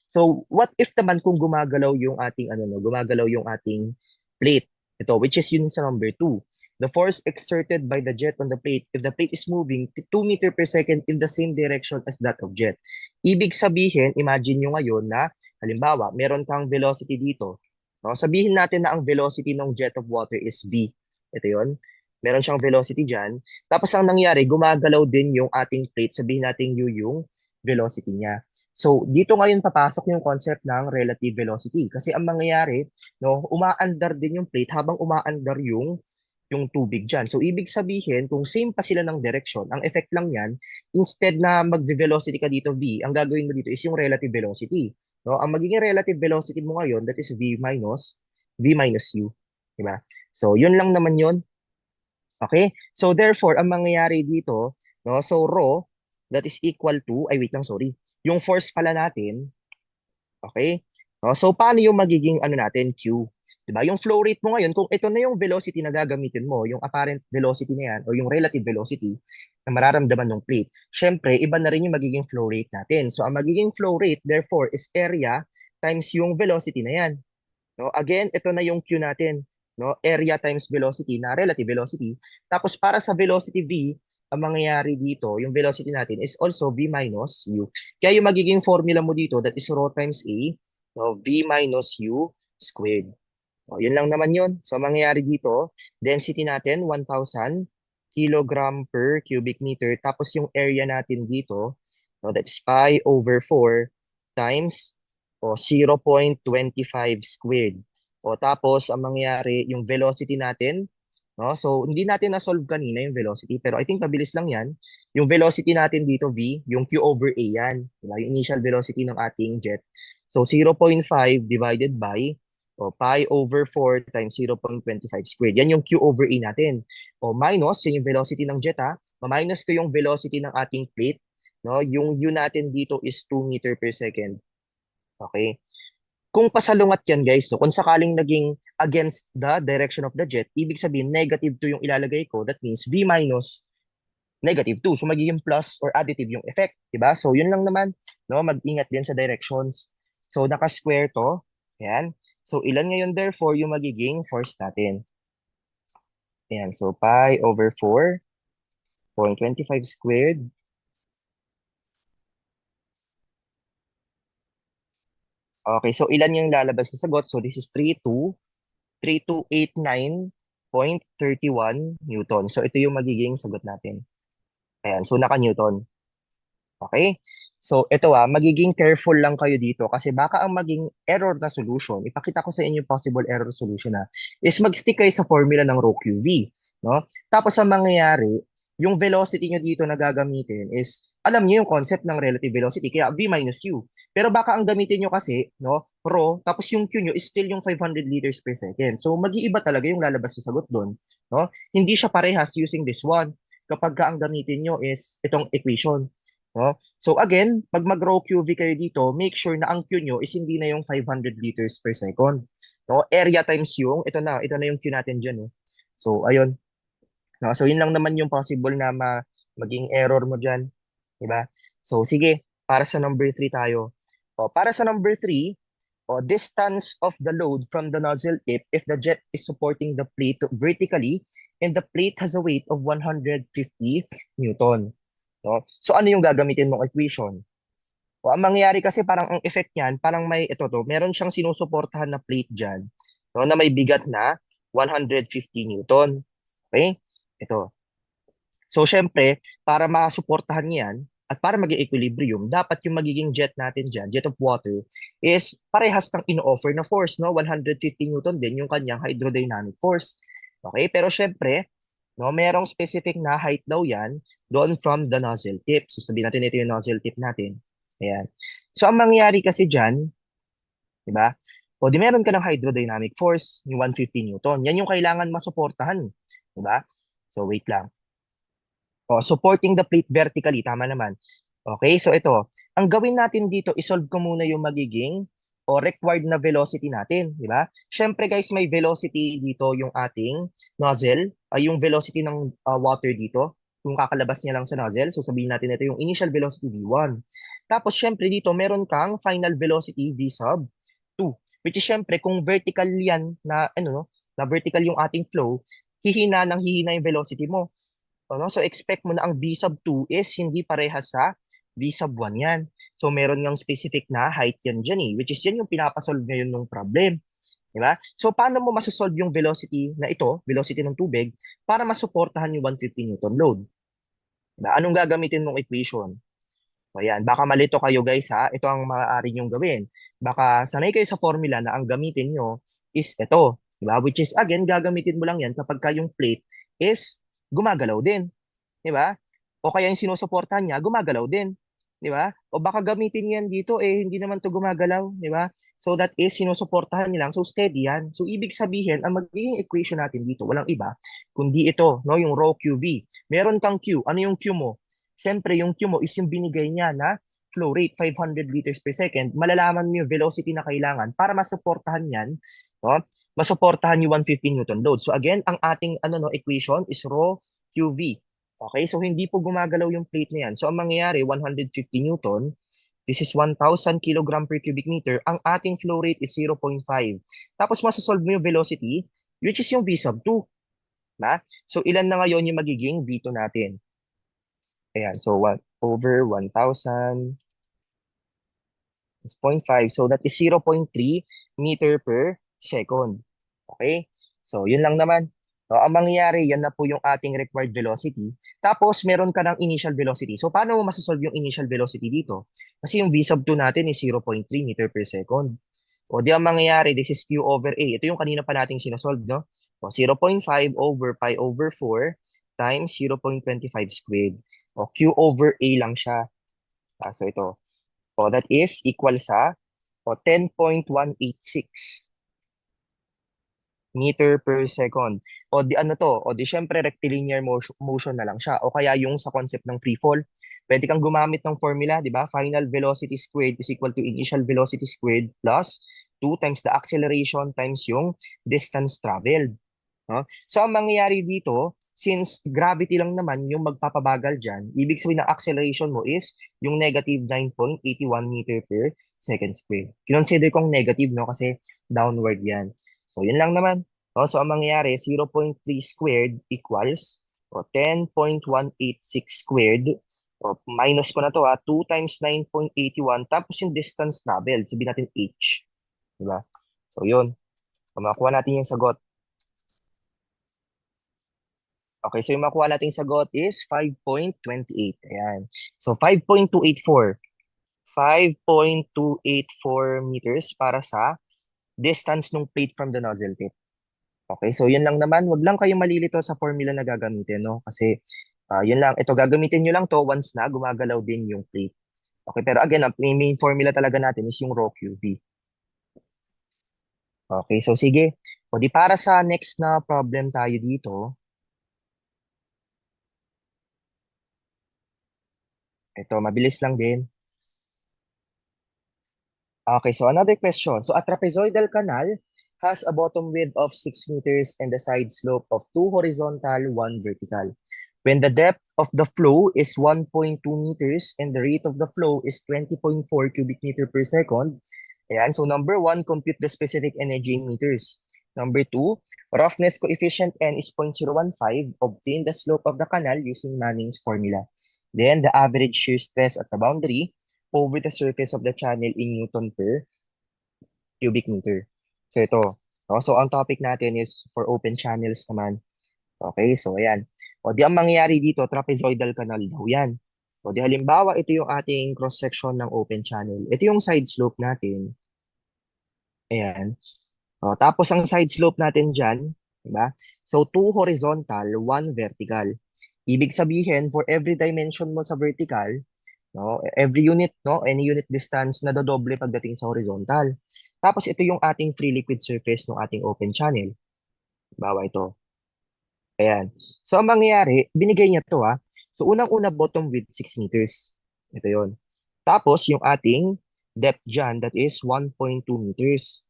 So, what if naman kung gumagalaw yung ating, gumagalaw yung ating plate? Ito, which is yun sa number 2. The force exerted by the jet on the plate, if the plate is moving 2 meter per second in the same direction as that of jet. Ibig sabihin, imagine nyo ngayon na, halimbawa, meron kang velocity dito. No? Sabihin natin na ang velocity ng jet of water is V. Ito yon. Meron siyang velocity dyan. Tapos ang nangyari, gumagalaw din yung ating plate. Sabihin natin yung velocity niya. So, dito ngayon papasok yung concept ng relative velocity. Kasi ang mangyayari, no, umaandar din yung plate habang umaandar yung tubig dyan. So, ibig sabihin, kung same pa sila ng direction, ang effect lang yan, instead na mag-velocity ka dito V, ang gagawin mo dito is yung relative velocity. No? Ang magiging relative velocity mo ngayon, that is V minus U. Diba? So, yun lang naman yun. Okay? So therefore, ang mangyayari dito, no, so rho that is equal to, ay wait lang, sorry. Yung force pala natin, Okay? No, so paano yung magiging ano natin, Q? 'Di ba? Yung flow rate mo ngayon, kung ito na yung velocity na gagamitin mo, yung apparent velocity na yan o yung relative velocity na mararamdaman ng plate, syempre iba na rin yung magiging flow rate natin. So ang magiging flow rate therefore is area times yung velocity na yan. No? Again, ito na yung Q natin, no? Area times velocity na relative velocity. Tapos para sa velocity V, ang mangyayari dito, yung velocity natin is also V minus U. Kaya yung magiging formula mo dito, that is rho times A, no? V minus U squared. O, yun lang naman yun. So, ang mangyayari dito, density natin, 1,000 kilogram per cubic meter. Tapos yung area natin dito, no, that's pi over 4 times 0.25 squared. O tapos, ang mangyayari, yung velocity natin, no? So, hindi natin na-solve kanina yung velocity, pero I think mabilis lang yan. Yung velocity natin dito, V, yung Q over A yan. Diba? Yung initial velocity ng ating jet. So, 0.5 divided by pi over 4 times 0.25 squared. Yan yung Q over A natin. Minus, yun yung velocity ng jet ha. Ma-minus ko yung velocity ng ating plate. No? Yung U natin dito is 2 meter per second. Okay? Kung pasalungat yan guys, no, kung sakaling naging against the direction of the jet, ibig sabihin negative 2 yung ilalagay ko. That means V minus negative 2. So magiging plus or additive yung effect. Diba? So yun lang naman. No? Mag-ingat din sa directions. So naka-square to. Ayan. So ilan ngayon therefore yung magiging force natin? Ayan. So pi over 4.25 squared. Okay, so ilan yung lalabas na sagot? So this is 3289.31 Newton. So ito yung magiging sagot natin. Ayan, so naka-Newton. Okay? So ito magiging careful lang kayo dito kasi baka ang maging error na solution, ipakita ko sa inyo yung possible error solution is mag-stick kayo sa formula ng rho QV. No? Tapos ang mangyayari, yung velocity nyo dito na gagamitin is, alam niyo yung concept ng relative velocity, kaya V minus U. Pero baka ang gamitin nyo kasi, no, rho, tapos yung Q nyo is still yung 500 liters per second. So mag-iiba talaga yung lalabas sa sagot doon. No? Hindi siya parehas using this one kapag ka ang gamitin nyo is itong equation. No? So again, pag mag-row QV kayo dito, make sure na ang Q nyo is hindi na yung 500 liters per second. No? Area times yung, ito na yung Q natin dyan. So ayun. No? So yun lang naman yung possible na maging error mo dyan. Diba? So sige, para sa number 3 tayo. Para sa number 3, distance of the load from the nozzle tip if the jet is supporting the plate vertically and the plate has a weight of 150 Newton. No? So ano yung gagamitin mong equation? Ang mangyayari kasi parang ang effect niyan, parang meron siyang sinusuportahan na plate diyan, no, na may bigat na 150 Newton. Okay? Ito. So syempre, para masuportahan niyan at para maging equilibrium, dapat yung magiging jet natin diyan, jet of water, is parehas ng ino-offer na force, no? 150 Newton din yung kanyang hydrodynamic force. Okay? Pero syempre, no, merong specific na height daw yan doon from the nozzle tip. So sabihin natin ito yung nozzle tip natin. Ayan. So ang mangyayari kasi dyan, di ba? O di meron ka ng hydrodynamic force, yung 150 Newton. Yan yung kailangan masuportahan. Di ba? So wait lang. Supporting the plate vertically, tama naman. Okay, so ito. Ang gawin natin dito, isolve ko muna yung magiging required na velocity natin, di ba? Syempre guys, may velocity dito yung ating nozzle, yung velocity ng water dito, kung kakalabas niya lang sa nozzle. So sabihin natin ito yung initial velocity V1. Tapos syempre dito, meron kang final velocity V sub 2, which is syempre kung vertical yan na na vertical yung ating flow, hihina yung velocity mo. So expect mo na ang V sub 2 is hindi parehas sa V sub 1 yan. So meron ngang specific na height yan dyan which is yan yung pinapasolve ngayon ng problem. Diba? So paano mo masosolve yung velocity na ito, velocity ng tubig, para masuportahan yung 150 Newton load? Diba? Anong gagamitin mong equation? Ayan, baka malito kayo guys ha, ito ang maaari nyong gawin. Baka sanay kayo sa formula na ang gamitin nyo is ito. Diba? Which is again, gagamitin mo lang yan kapag ka yung plate is gumagalaw din. Di ba? O kaya yung sinusuportahan niya, gumagalaw din. Di ba? O baka gamitin yan dito, hindi naman to gumagalaw. Di ba? So that is, sinusuportahan niya lang. So steady yan. So ibig sabihin, ang magiging equation natin dito, walang iba, kundi ito, no, yung rho QV. Meron kang Q. Ano yung Q mo? Siyempre, yung Q mo is yung binigay niya na flow rate 500 liters per second, malalaman mo yung velocity na kailangan para masuportahan yan, no? Masuportahan yung 150 Newton load. So again, ang ating equation is rho QV. Okay, so hindi po gumagalaw yung plate na yan. So ang mangyayari, 150 Newton, this is 1,000 kilogram per cubic meter. Ang ating flow rate is 0.5. Tapos masasolve mo yung velocity, which is yung V sub 2. Na? So ilan na ngayon yung magiging V2 natin? Ayan, so 1 over 1,000 is 0.5. So that is 0.3 meter per second. Okay? So yun lang naman. So, ang mangyayari, yan na po yung ating required velocity. Tapos, meron ka ng initial velocity. So, paano mo masasolve yung initial velocity dito? Kasi yung V sub 2 natin is 0.3 meter per second. O di ang mangyayari, this is Q over A. Ito yung kanina pa nating sinasolve, no? O 0.5 over pi over 4 times 0.25 squared. O Q over A lang siya. So ito. O that is equal sa 10.186 meter per second. O di ano to? O di syempre rectilinear motion na lang siya. O kaya yung sa concept ng free fall, pwede kang gumamit ng formula, di ba? Final velocity squared is equal to initial velocity squared plus 2 times the acceleration times yung distance traveled. No? So, ang mangyayari dito, since gravity lang naman yung magpapabagal dyan, ibig sabihin ng acceleration mo is yung negative 9.81 meter per second squared. Kinonsider kong negative, no? Kasi downward yan. So, yun lang naman. No? So, ang mangyayari, 0.3 squared equals 10.186 squared. Minus ko na to, 2 times 9.81, tapos yung distance traveled, sabihin natin h. Diba? So, yun. So, makuha natin yung sagot. Okay, so yung makuha nating sagot is 5.28. Ayan. So 5.284. 5.284 meters para sa distance ng plate from the nozzle tip. Okay, so yun lang naman. Wag lang kayong malilito sa formula na gagamitin, no? Kasi yun lang. Ito, gagamitin nyo lang to once na gumagalaw din yung plate. Okay, pero again, ang main formula talaga natin is yung rho QV. Okay, so sige. O di para sa next na problem tayo dito, ito, mabilis lang din. Okay, so another question. So a trapezoidal canal has a bottom width of 6 meters and a side slope of 2 horizontal, 1 vertical. When the depth of the flow is 1.2 meters and the rate of the flow is 20.4 cubic meter per second. Ayan, so number 1, compute the specific energy in meters. Number 2, roughness coefficient n is 0.015. Obtain the slope of the canal using Manning's formula. Then the average shear stress at the boundary over the surface of the channel in Newton per cubic meter. So ito. No? So ang topic natin is for open channels naman. Okay, so ayan. O di ang mangyayari dito, trapezoidal canal daw yan. O di halimbawa, ito yung ating cross-section ng open channel. Ito yung side slope natin. Ayan. O, tapos ang side slope natin dyan, diba? So 2 horizontal, 1 vertical. Ibig sabihin, for every dimension mo sa vertical, no, every unit, no, any unit distance na dodoble pagdating sa horizontal. Tapos ito yung ating free liquid surface ng ating open channel. Bawa ito. Ayan. So ang mangyayari, binigay niya to So unang-una bottom width 6 meters. Ito yon. Tapos yung ating depth dyan, that is 1.2 meters.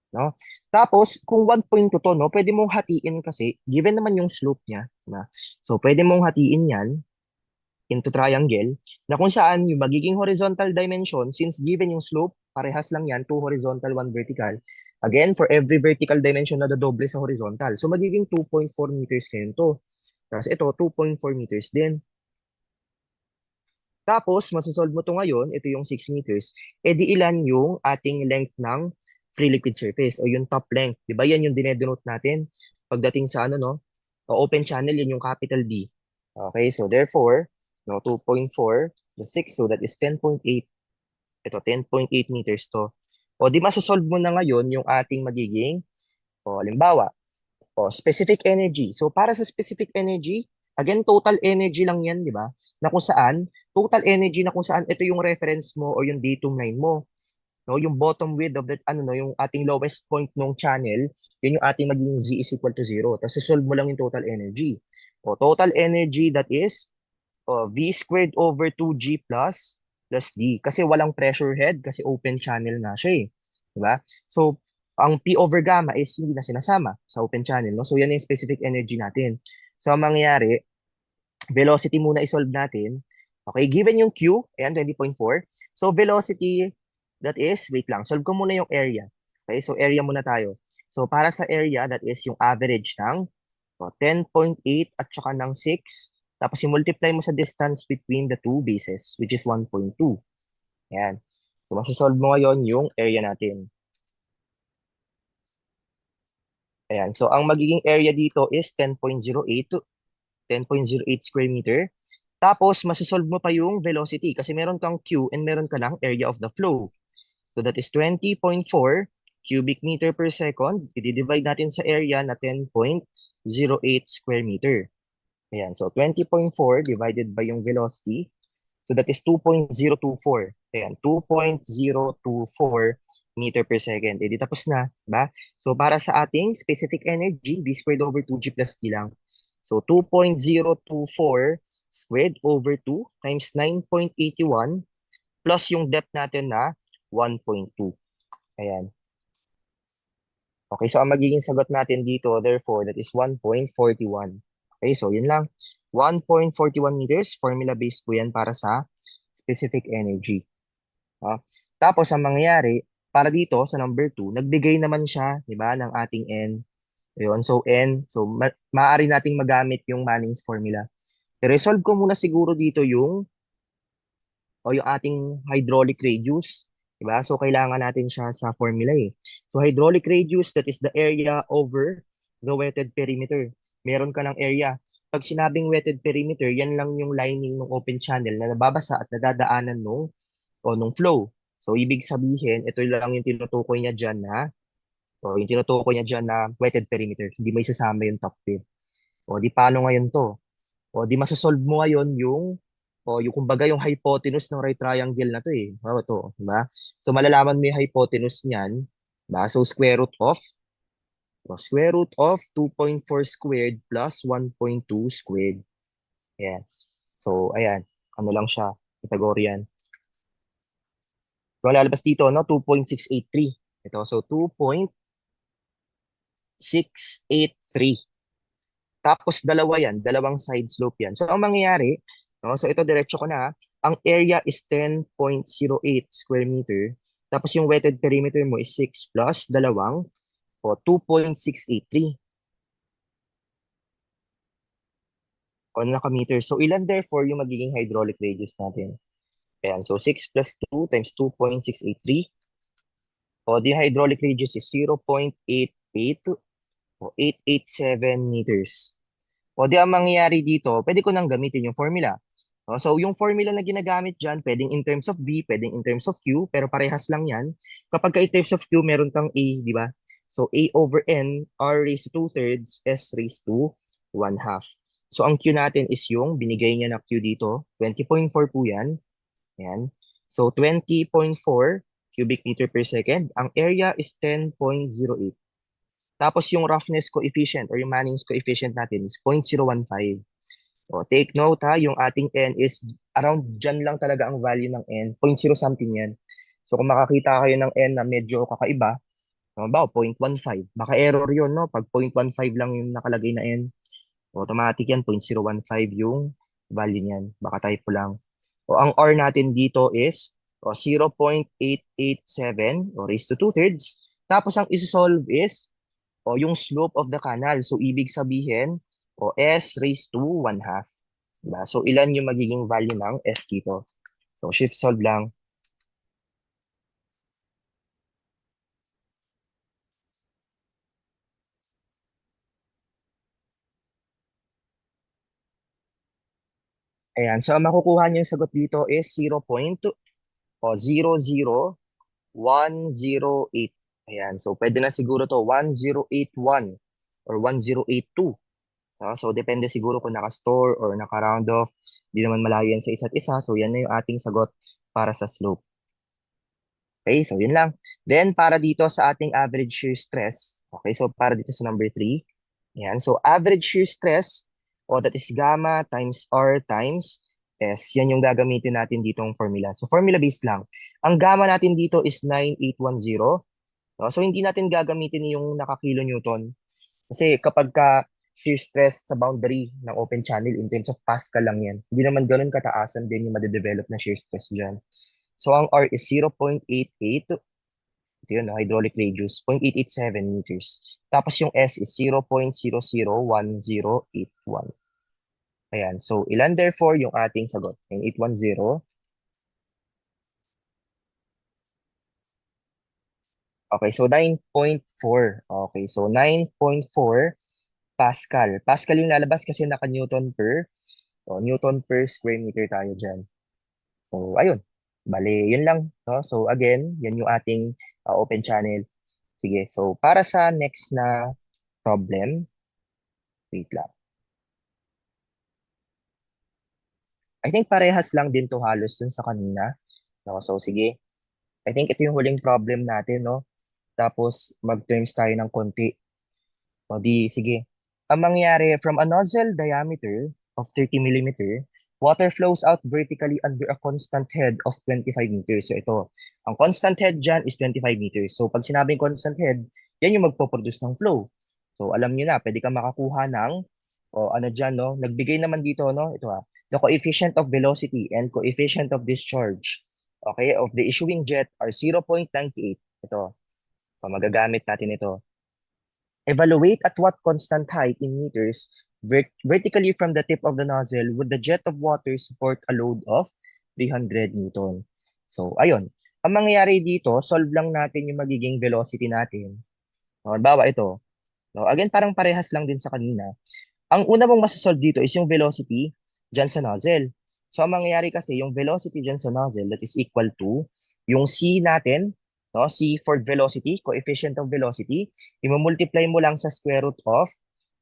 No? Tapos, kung 1.2 to, no, pwede mong hatiin kasi, given naman yung slope niya, na, so pwede mong hatiin yan into triangle, na kung saan yung magiging horizontal dimension, since given yung slope, parehas lang yan, 2 horizontal, 1 vertical. Again, for every vertical dimension na dodoble sa horizontal. So, magiging 2.4 meters ngayon to. Tapos ito, 2.4 meters din. Tapos, masosolve mo to ngayon, ito yung 6 meters, edi ilan yung ating length ng free liquid surface o yung top length. Di ba yan yung dinedenote natin pagdating sa ano, no? O open channel, yun yung capital B. Okay, so therefore, no, 2.4, the 6, so that is 10.8. Ito, 10.8 meters to. O di masosolve mo na ngayon yung ating magiging, o halimbawa, o specific energy. So para sa specific energy, again, total energy lang yan, di ba? Na kung saan, total energy na kung saan ito yung reference mo o yung datum line mo. No, yung bottom width of that, ano, no, yung ating lowest point ng channel, yun yung ating magiging Z is equal to 0. Tapos solve mo lang yung total energy. O total energy that is V squared over 2G plus D. Kasi walang pressure head kasi open channel nga siya eh. Diba? So, ang P over gamma is hindi na sinasama sa open channel. No? So, yan yung specific energy natin. So, ang mangyayari, velocity muna isolve natin. Okay, given yung Q, ayan, 20.4. So, velocity, that is, wait lang, solve ko muna yung area. Okay, so area muna tayo. So, para sa area, that is yung average ng 10.8 at saka ng 6. Tapos i-multiply mo sa distance between the two bases, which is 1.2. Ayan. So, masasolve mo ngayon yung area natin. Ayan. So, ang magiging area dito is 10.08 square meter. Tapos, masasolve mo pa yung velocity kasi meron kang Q and meron ka lang area of the flow. So, that is 20.4 cubic meter per second. I-divide natin sa area na 10.08 square meter. Ayan. So, 20.4 divided by yung velocity. So, that is 2.024. Ayan. 2.024 meter per second. Eh, di tapos na. Diba? So, para sa ating specific energy, V squared over 2G plus D lang. So, 2.024 squared over 2 times 9.81 plus yung depth natin na 1.2. Ayan. Okay, so ang magiging sagot natin dito, therefore, that is 1.41. Okay, so yun lang. 1.41 meters, formula-based po yan para sa specific energy. Tapos, ang mangyayari, para dito sa number 2, nagbigay naman siya, di ba, ng ating N. Ayun, so N, so maaari nating magamit yung Manning's formula. I-resolve ko muna siguro dito yung ating hydraulic radius. Diba? So, kailangan natin siya sa formula eh. So, hydraulic radius, that is the area over the wetted perimeter. Meron ka ng area. Pag sinabing wetted perimeter, yan lang yung lining ng open channel na nababasa at nadadaanan nung flow. So, ibig sabihin, ito lang yung tinutukoy niya dyan na wetted perimeter. Hindi may sasama yung top bit. O, di paano ngayon to? O, di masasolve mo ngayon yung kumbaga yung hypotenuse ng right triangle na to eh. To, di ba? So, malalaman mo yung hypotenuse niyan, diba? So, square root of 2.4 squared plus 1.2 squared. Ayan. So, ayan. Ano lang siya? Pythagorean. So, lalabas dito, no? 2.683. Ito. So, 2.683. Tapos dalawa yan, dalawang side slope yan. So ang mangyayari, no, so ito diretso ko na, ang area is 10.08 square meter. Tapos yung wetted perimeter mo is 6 plus dalawang 2.683 naka-meter. So ilan therefore yung magiging hydraulic radius natin? Ayan, so 6 plus 2 times 2.683. The hydraulic radius is 0.88 o 887 meters. Di ang mangyayari dito, pwede ko nang gamitin yung formula. So yung formula na ginagamit dyan, pwedeng in terms of V, pwedeng in terms of Q, pero parehas lang yan. Kapag ka in terms of Q, meron kang A, di ba? So A over N, R raised to 2/3, S raised to 1/2. So ang Q natin is yung binigay niya na Q dito, 20.4 po yan. Yan. So 20.4 cubic meter per second. Ang area is 10.08. Tapos yung roughness coefficient or yung Manning's coefficient natin is 0.015. Take note ha, yung ating N is around dyan lang talaga ang value ng N. 0.0 something yan. So kung makakita kayo ng N na medyo kakaiba, ba 0.15. Baka error yun, no? Pag 0.15 lang yung nakalagay na N, automatic yan, 0.015 yung value niyan. Baka typo lang. Ang R natin dito is 0.887 raised to 2/3. Tapos ang isosolve is yung slope of the canal. So, ibig sabihin, S raised to 1/2. Diba? So, ilan yung magiging value ng S dito? So, shift solve lang. Ayan. So, ang makukuha niyo yung sagot dito is 0.00108. Ayan. So, pwede na siguro to 1081 or 1082. So, depende siguro kung naka-store or naka-round off. Hindi naman malayo yan sa isa't isa. So, yan na yung ating sagot para sa slope. Okay, so yun lang. Then, para dito sa ating average shear stress. Okay, so para dito sa number 3. Yan, so average shear stress, that is gamma times R times S. Yan yung gagamitin natin ditong formula. So formula based lang. Ang gamma natin dito is 9810. No? So hindi natin gagamitin yung nakakilonewton. Kasi kapag ka shear stress sa boundary ng open channel in terms of Pascal lang yan. Hindi naman ganun kataasan din yung madedevelop na shear stress dyan. So ang R is 0.88. Ito yun, no? Hydraulic radius, 0.887 meters. Tapos yung S is 0.001081. Ayan. So, ilan therefore yung ating sagot? Yung 810. Okay, so 9.4. Okay, so 9.4 Pascal. Pascal yung lalabas kasi naka-Newton per. So, Newton per square meter tayo dyan. So, ayun. Bale, yun lang. No? So, again, yan yung ating open channel. Sige, so para sa next na problem, wait lang. I think parehas lang din to halos dun sa kanina. No? So, sige. I think ito yung huling problem natin, no? Tapos, mag-terms tayo ng konti. O di, sige. Ang mangyari, from a nozzle diameter of 30 millimeter, water flows out vertically under a constant head of 25 meters. So ito, ang constant head dyan is 25 meters. So pag sinabing constant head, yan yung magpo-produce ng flow. So alam nyo na, pwede ka makakuha ng, o ano dyan, no? Nagbigay naman dito, no? Ito the coefficient of velocity and coefficient of discharge, okay, of the issuing jet are 0.98. Ito, so magagamit natin ito. Evaluate at what constant height in meters vertically from the tip of the nozzle would the jet of water support a load of 300 Newton. So, ayun. Ang mangyayari dito, solve lang natin yung magiging velocity natin. No, halimbawa ito. No, again, parang parehas lang din sa kanina. Ang una mong masasolve dito is yung velocity dyan sa nozzle. So, ang mangyayari kasi, yung velocity dyan sa nozzle, that is equal to yung C natin, no? C for velocity, coefficient of velocity, i-multiply mo lang sa square root of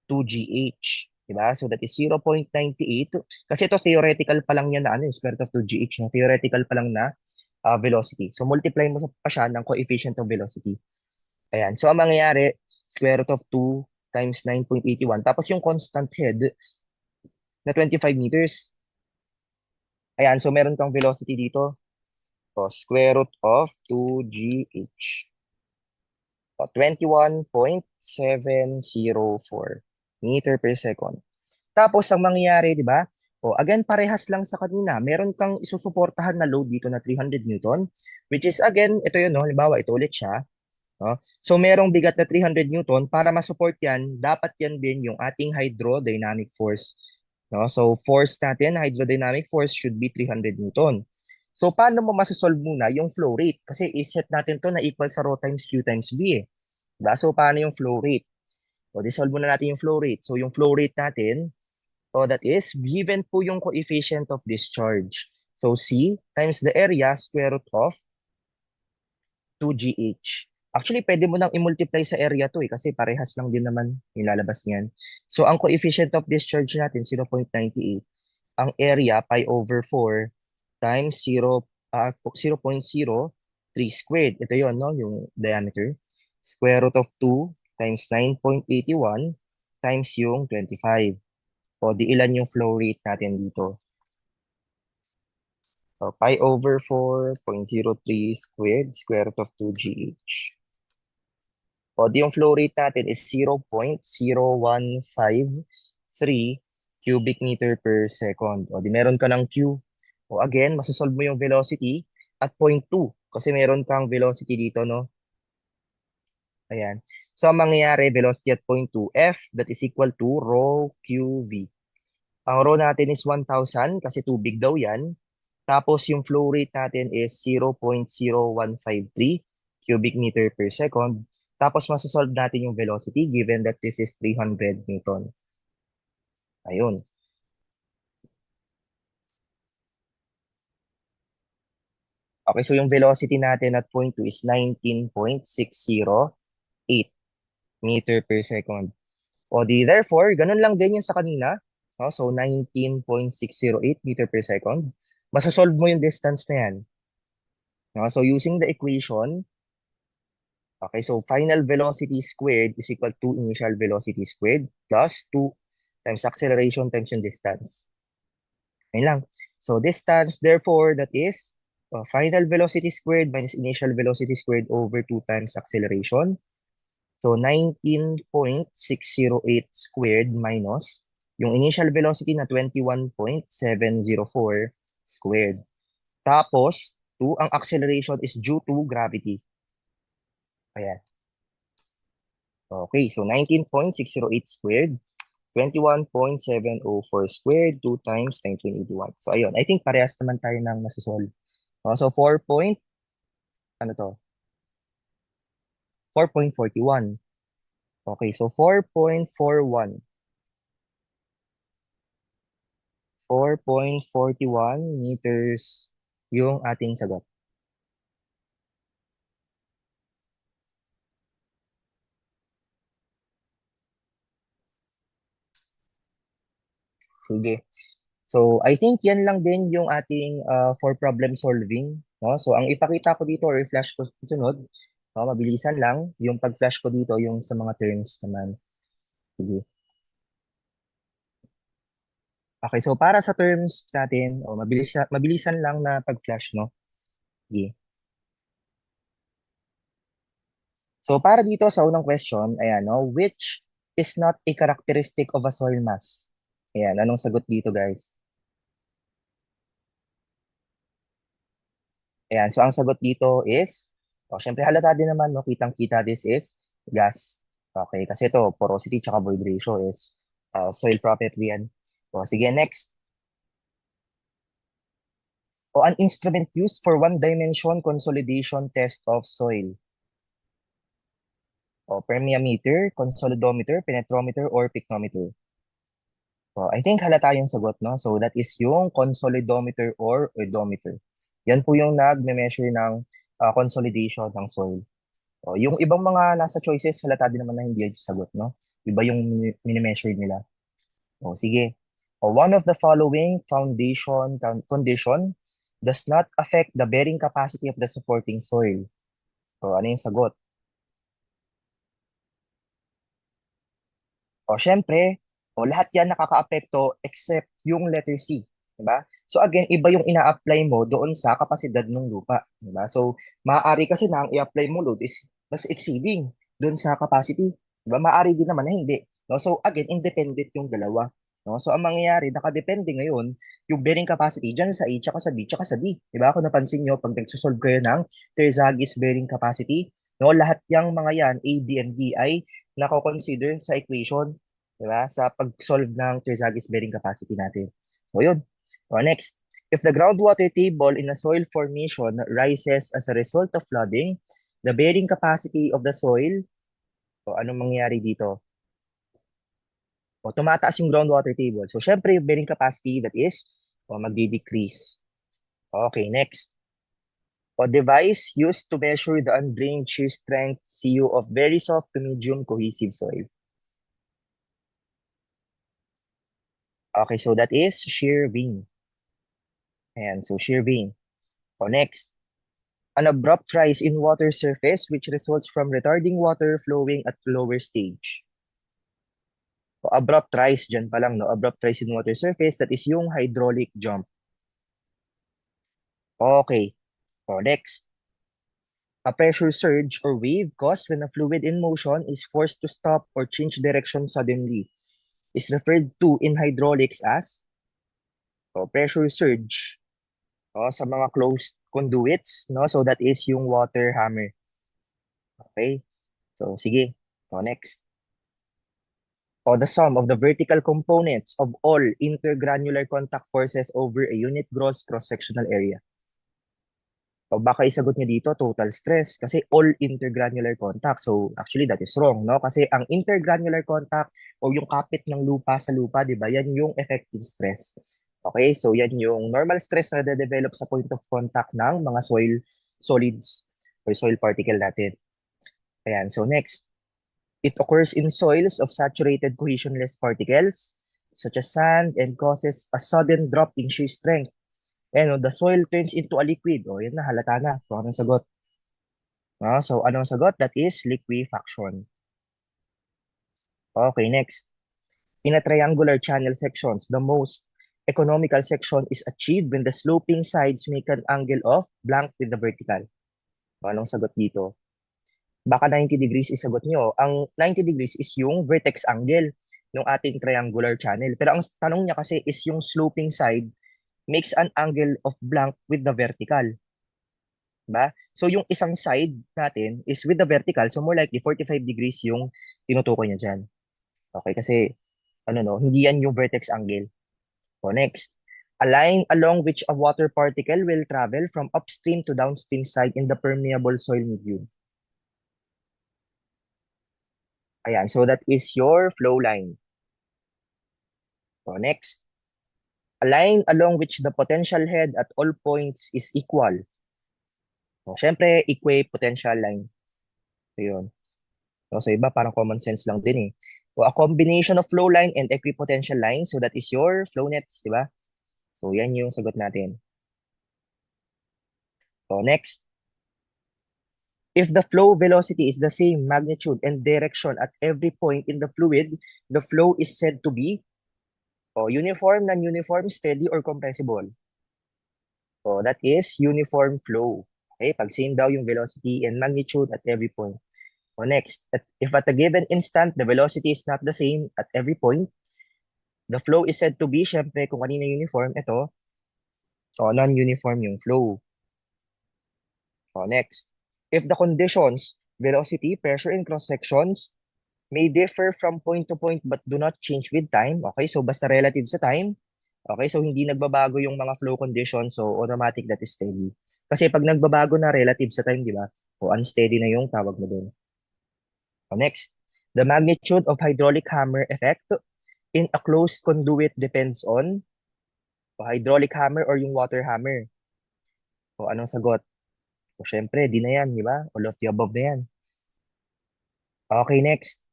2GH. Diba? So, that is 0.98. Kasi ito, theoretical pa lang yan na ano, square root of 2GH. No? Theoretical pa lang na velocity. So, multiply mo pa siya ng coefficient of velocity. Ayan. So, ang mangyayari, square root of 2 times 9.81. Tapos yung constant head na 25 meters. Ayan, so meron kang velocity dito. So, square root of 2GH. So, 21.704 meter per second. Tapos, ang mangyayari, di ba? O, again, parehas lang sa kanina. Meron kang isusuportahan na load dito na 300 Newton, which is, again, ito yun, no? Halimbawa, ito ulit siya. No? So, merong bigat na 300 Newton. Para ma-support yan, dapat yan din yung ating hydrodynamic force. No? So, force natin, hydrodynamic force should be 300 Newton. So, paano mo masasolve muna yung flow rate? Kasi iset natin to na equal sa rho times Q times V eh. Diba? So, paano yung flow rate? So, solve muna natin yung flow rate. So, yung flow rate natin, so that is, given po yung coefficient of discharge. So, C times the area square root of 2GH. Actually, pwede mo nang i-multiply sa area to eh, kasi parehas lang din naman yung lalabas niyan. So, ang coefficient of discharge natin, 0.98. Ang area, pi over 4 times 0.03 squared. Ito yon no? Yung diameter. Square root of 2 times 9.81 times yung 25. O, di ilan yung flow rate natin dito? So, pi over 4.03 squared, square root of 2GH. O, di yung flow rate natin is 0.0153 cubic meter per second. O, di meron ka ng Q. O, again, masasolve mo yung velocity at 0.2 kasi meron kang velocity dito, no? Ayan. So, ang mangyayari, velocity at 0.2, F, that is equal to rho QV. Ang rho natin is 1,000 kasi tubig daw yan. Tapos yung flow rate natin is 0.0153 cubic meter per second. Tapos masasolve natin yung velocity given that this is 300 Newton. Ayun. Okay, so yung velocity natin at point 2 is 19.608 meter per second. O di therefore, ganun lang din yung sa kanina. No? So 19.608 meter per second. Masasolve mo yung distance na yan. No? So using the equation, okay, so final velocity squared is equal to initial velocity squared plus 2 times acceleration times yung distance. Ayun lang. So distance, therefore, that is final velocity squared minus initial velocity squared over 2 times acceleration. So 19.608 squared minus yung initial velocity na 21.704 squared. Tapos, 2, ang acceleration is due to gravity. Ayan. Okay, so 19.608 squared, 21.704 squared, 2 times 1981. So, ayun. I think parehas naman tayo ng nasusolve. So, 4 point, ano to? 4.41. Okay, so 4.41. 4.41 meters yung ating sagot. Sige. So, I think yan lang din yung ating for problem solving. No? So, ang ipakita ko dito or flash ko susunod, no, mabilisan lang. Yung pag-flash ko dito, yung sa mga terms naman. Sige. Okay, so para sa terms natin, mabilisan lang na pag-flash, no? Sige. So, para dito sa unang question, ayan, no? Which is not a characteristic of a soil mass? Ayan, anong sagot dito, guys? Ayan, so ang sagot dito is, syempre halata din naman, no, kitang-kita this is gas. Okay, kasi ito, porosity tsaka void ratio is soil property yan. O, sige, next. O, an instrument used for one-dimension consolidation test of soil. O, permeameter, consolidometer, penetrometer, or pictometer. So, I think halata yung sagot, no? So, that is yung consolidometer or oedometer. Yan po yung nagme-measure ng consolidation ng soil. O, yung ibang mga nasa choices, halata din naman na hindi yung sagot, no? Iba yung mini-measure nila. O, sige. O, one of the following condition does not affect the bearing capacity of the supporting soil. O, ano yung sagot? O, syempre, lahat yan nakakaapekto except yung letter C. Diba? So again, iba yung ina-apply mo doon sa kapasidad ng lupa. Diba? So, maaari kasi na ang i-apply mo load is mas exceeding doon sa capacity. Diba? Maaari din naman na hindi. No? So again, independent yung dalawa. No? So ang mangyayari, nakadepende ngayon yung bearing capacity dyan sa A, tsaka sa B, tsaka sa D. Diba? Kung napansin nyo, pag nagsosolve kayo ng Terzaghi's bearing capacity, no, lahat yung mga yan, A, B, and D ay nako-consider sa equation, di ba? Sa pag-solve ng Terzaghi's bearing capacity natin. So, yun. So, next, if the groundwater table in a soil formation rises as a result of flooding, the bearing capacity of the soil, so anong mangyayari dito? O, tumataas yung groundwater table. So, syempre, yung bearing capacity that is, magdi-decrease. Okay, next. A device used to measure the undrained shear strength CU of very soft to medium cohesive soil. Okay, so that is shear vein. Ayan, so shear vein. O next, an abrupt rise in water surface which results from retarding water flowing at lower stage. O abrupt rise, dyan pa lang, no? Abrupt rise in water surface, that is yung hydraulic jump. Okay, o next. A pressure surge or wave caused when a fluid in motion is forced to stop or change direction suddenly is referred to in hydraulics as pressure surge. Sa mga closed conduits, no? So that is yung water hammer. Okay? So sige. Next. The sum of the vertical components of all intergranular contact forces over a unit gross cross-sectional area. O baka isagot niyo dito, total stress, kasi all intergranular contact. So, actually, that is wrong, no? Kasi ang intergranular contact o yung kapit ng lupa sa lupa, di ba? Yan yung effective stress. Okay? So, yan yung normal stress na de-develop sa point of contact ng mga soil solids or soil particle natin. Ayan. So, next. It occurs in soils of saturated cohesionless particles, such as sand, and causes a sudden drop in shear strength. And the soil turns into a liquid. O, yan na, halata na. So, anong sagot? So, anong sagot? That is liquefaction. Okay, next. In a triangular channel sections, the most economical section is achieved when the sloping sides make an angle of blank with the vertical. O, anong sagot dito? Baka 90 degrees isagot nyo. Ang 90 degrees is yung vertex angle ng ating triangular channel. Pero ang tanong niya kasi is yung sloping side makes an angle of blank with the vertical. Diba? So yung isang side natin is with the vertical, so more likely 45 degrees yung tinutukoy niya dyan. Okay, kasi ano no, hindi yan yung vertex angle. So next, a line along which a water particle will travel from upstream to downstream side in the permeable soil medium. Ayan, so that is your flow line. So next, a line along which the potential head at all points is equal. So, syempre, equipotential line. So, yun. So, sa iba, parang common sense lang din eh. So, a combination of flow line and equipotential line. So, that is your flow nets, di ba? So, yan yung sagot natin. So, next. If the flow velocity is the same magnitude and direction at every point in the fluid, the flow is said to be uniform, non-uniform, steady, or compressible. So, that is uniform flow. Okay, pag same daw yung velocity and magnitude at every point. So next, if at a given instant, the velocity is not the same at every point, the flow is said to be, syempre, kung kanina uniform, ito, so non-uniform yung flow. So next, if the conditions, velocity, pressure, and cross-sections may differ from point to point but do not change with time, okay, so basta relative sa time, okay, so hindi nagbabago yung mga flow conditions, so automatic that is steady. Kasi pag nagbabago na relative sa time, di ba, o unsteady na yung tawag mo dun. So next, the magnitude of hydraulic hammer effect in a closed conduit depends on hydraulic hammer or yung water hammer. So anong sagot? So syempre, di na yan, di ba? All of the above na yan. Okay, next.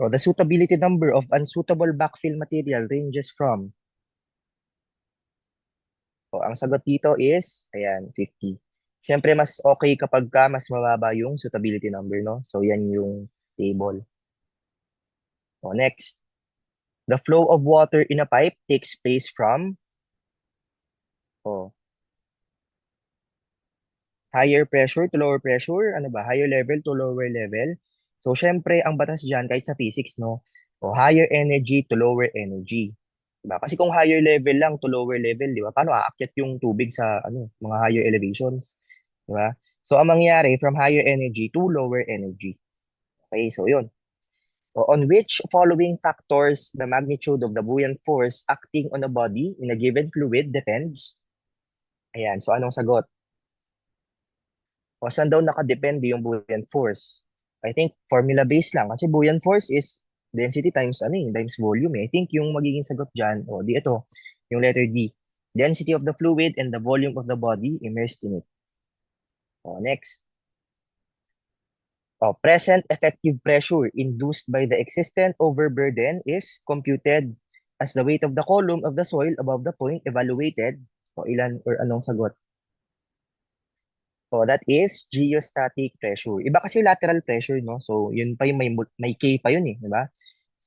So the suitability number of unsuitable backfill material ranges from. So ang sagot dito is, ayan, 50. Syempre, mas okay kapag ka mas mababa yung suitability number, no? So yan yung table. So next. The flow of water in a pipe takes place from higher pressure to lower pressure, ano ba? Higher level to lower level. So, syempre, ang batas dyan, kahit sa physics, no? O higher energy to lower energy. Diba? Kasi kung higher level lang to lower level, di ba? Paano aakyat yung tubig sa mga higher elevations? Di ba? So, ang mangyari from higher energy to lower energy. Okay, so yun. So, on which following factors the magnitude of the buoyant force acting on a body in a given fluid depends? Ayan, so anong sagot? O saan daw nakadepende yung buoyant force? I think formula-based lang. Kasi buoyant force is density times times volume eh. I think yung magiging sagot dyan, di ito, yung letter D. Density of the fluid and the volume of the body immersed in it. Next. Present effective pressure induced by the existent overburden is computed as the weight of the column of the soil above the point evaluated. Ilan or anong sagot? So that is geostatic pressure. Iba kasi lateral pressure, no? So yun pa yung may K pa yun eh, di ba?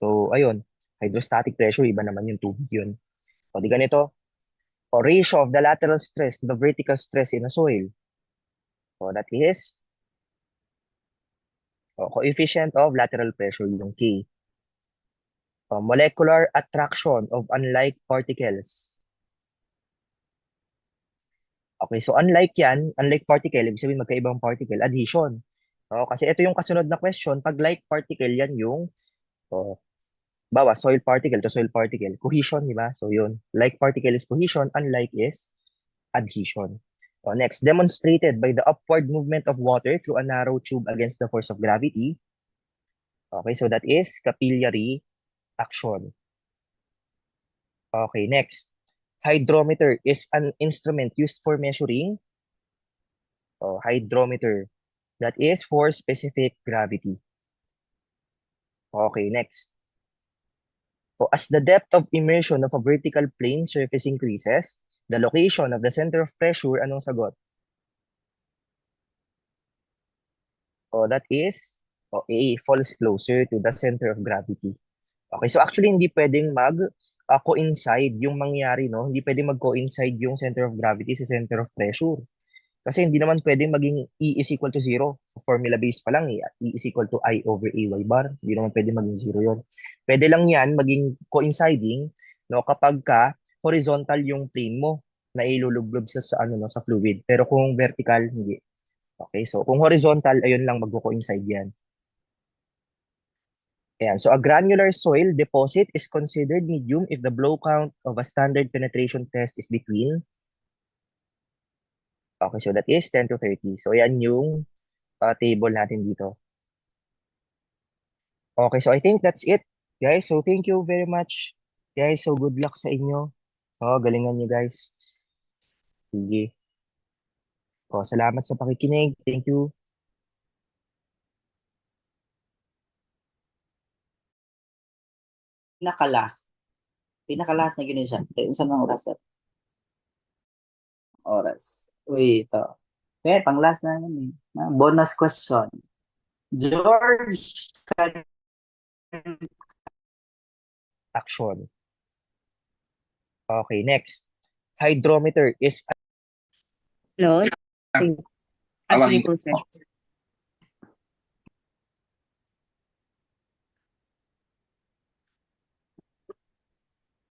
So ayun, hydrostatic pressure, iba naman yung tubig yun. So di ganito, ratio of the lateral stress to the vertical stress in a soil. So that is coefficient of lateral pressure, yung K. Molecular attraction of unlike particles. Okay, so unlike particle, ibig sabihin magkaibang particle, adhesion. Kasi ito yung kasunod na question, pag like particle, yan yung, bawa, soil particle to soil particle, cohesion, di ba? So yun, like particle is cohesion, unlike is adhesion. Next, demonstrated by the upward movement of water through a narrow tube against the force of gravity. Okay, so that is capillary action. Okay, next. Hydrometer is an instrument used for measuring hydrometer. That is for specific gravity. Okay, next. So as the depth of immersion of a vertical plane surface increases, the location of the center of pressure, anong sagot? That is A, falls closer to the center of gravity. Okay, so actually hindi pwedeng coincide yung mangyari, no? Hindi pwedeng mag-coincide yung center of gravity sa center of pressure. Kasi hindi naman pwedeng maging E is equal to zero. Formula base pa lang, E is equal to I over AY bar. Hindi naman pwedeng maging zero yon. Pwede lang yan maging coinciding, no, kapag ka horizontal yung plane mo na ilulublob sa ano, no, sa fluid. Pero kung vertical, hindi. Okay, so kung horizontal, ayun lang magko-coincide yan. Ayan. So a granular soil deposit is considered medium if the blow count of a standard penetration test is between. Okay, so that is 10 to 30. So ayan yung table natin dito. Okay, so I think that's it, guys. So thank you very much, guys. So good luck sa inyo. Oh, galingan nyo, guys. Sige. Oh, salamat sa pakikinig. Thank you. Pinaka-last. Pinaka-last na ganun siya. Kaya unsa nang oras? Oras. Uy, ito. Okay, pang-last na yun eh. Bonus question. George, can Action. Okay, next. Hydrometer is Hello? Sige. Sige po, sir.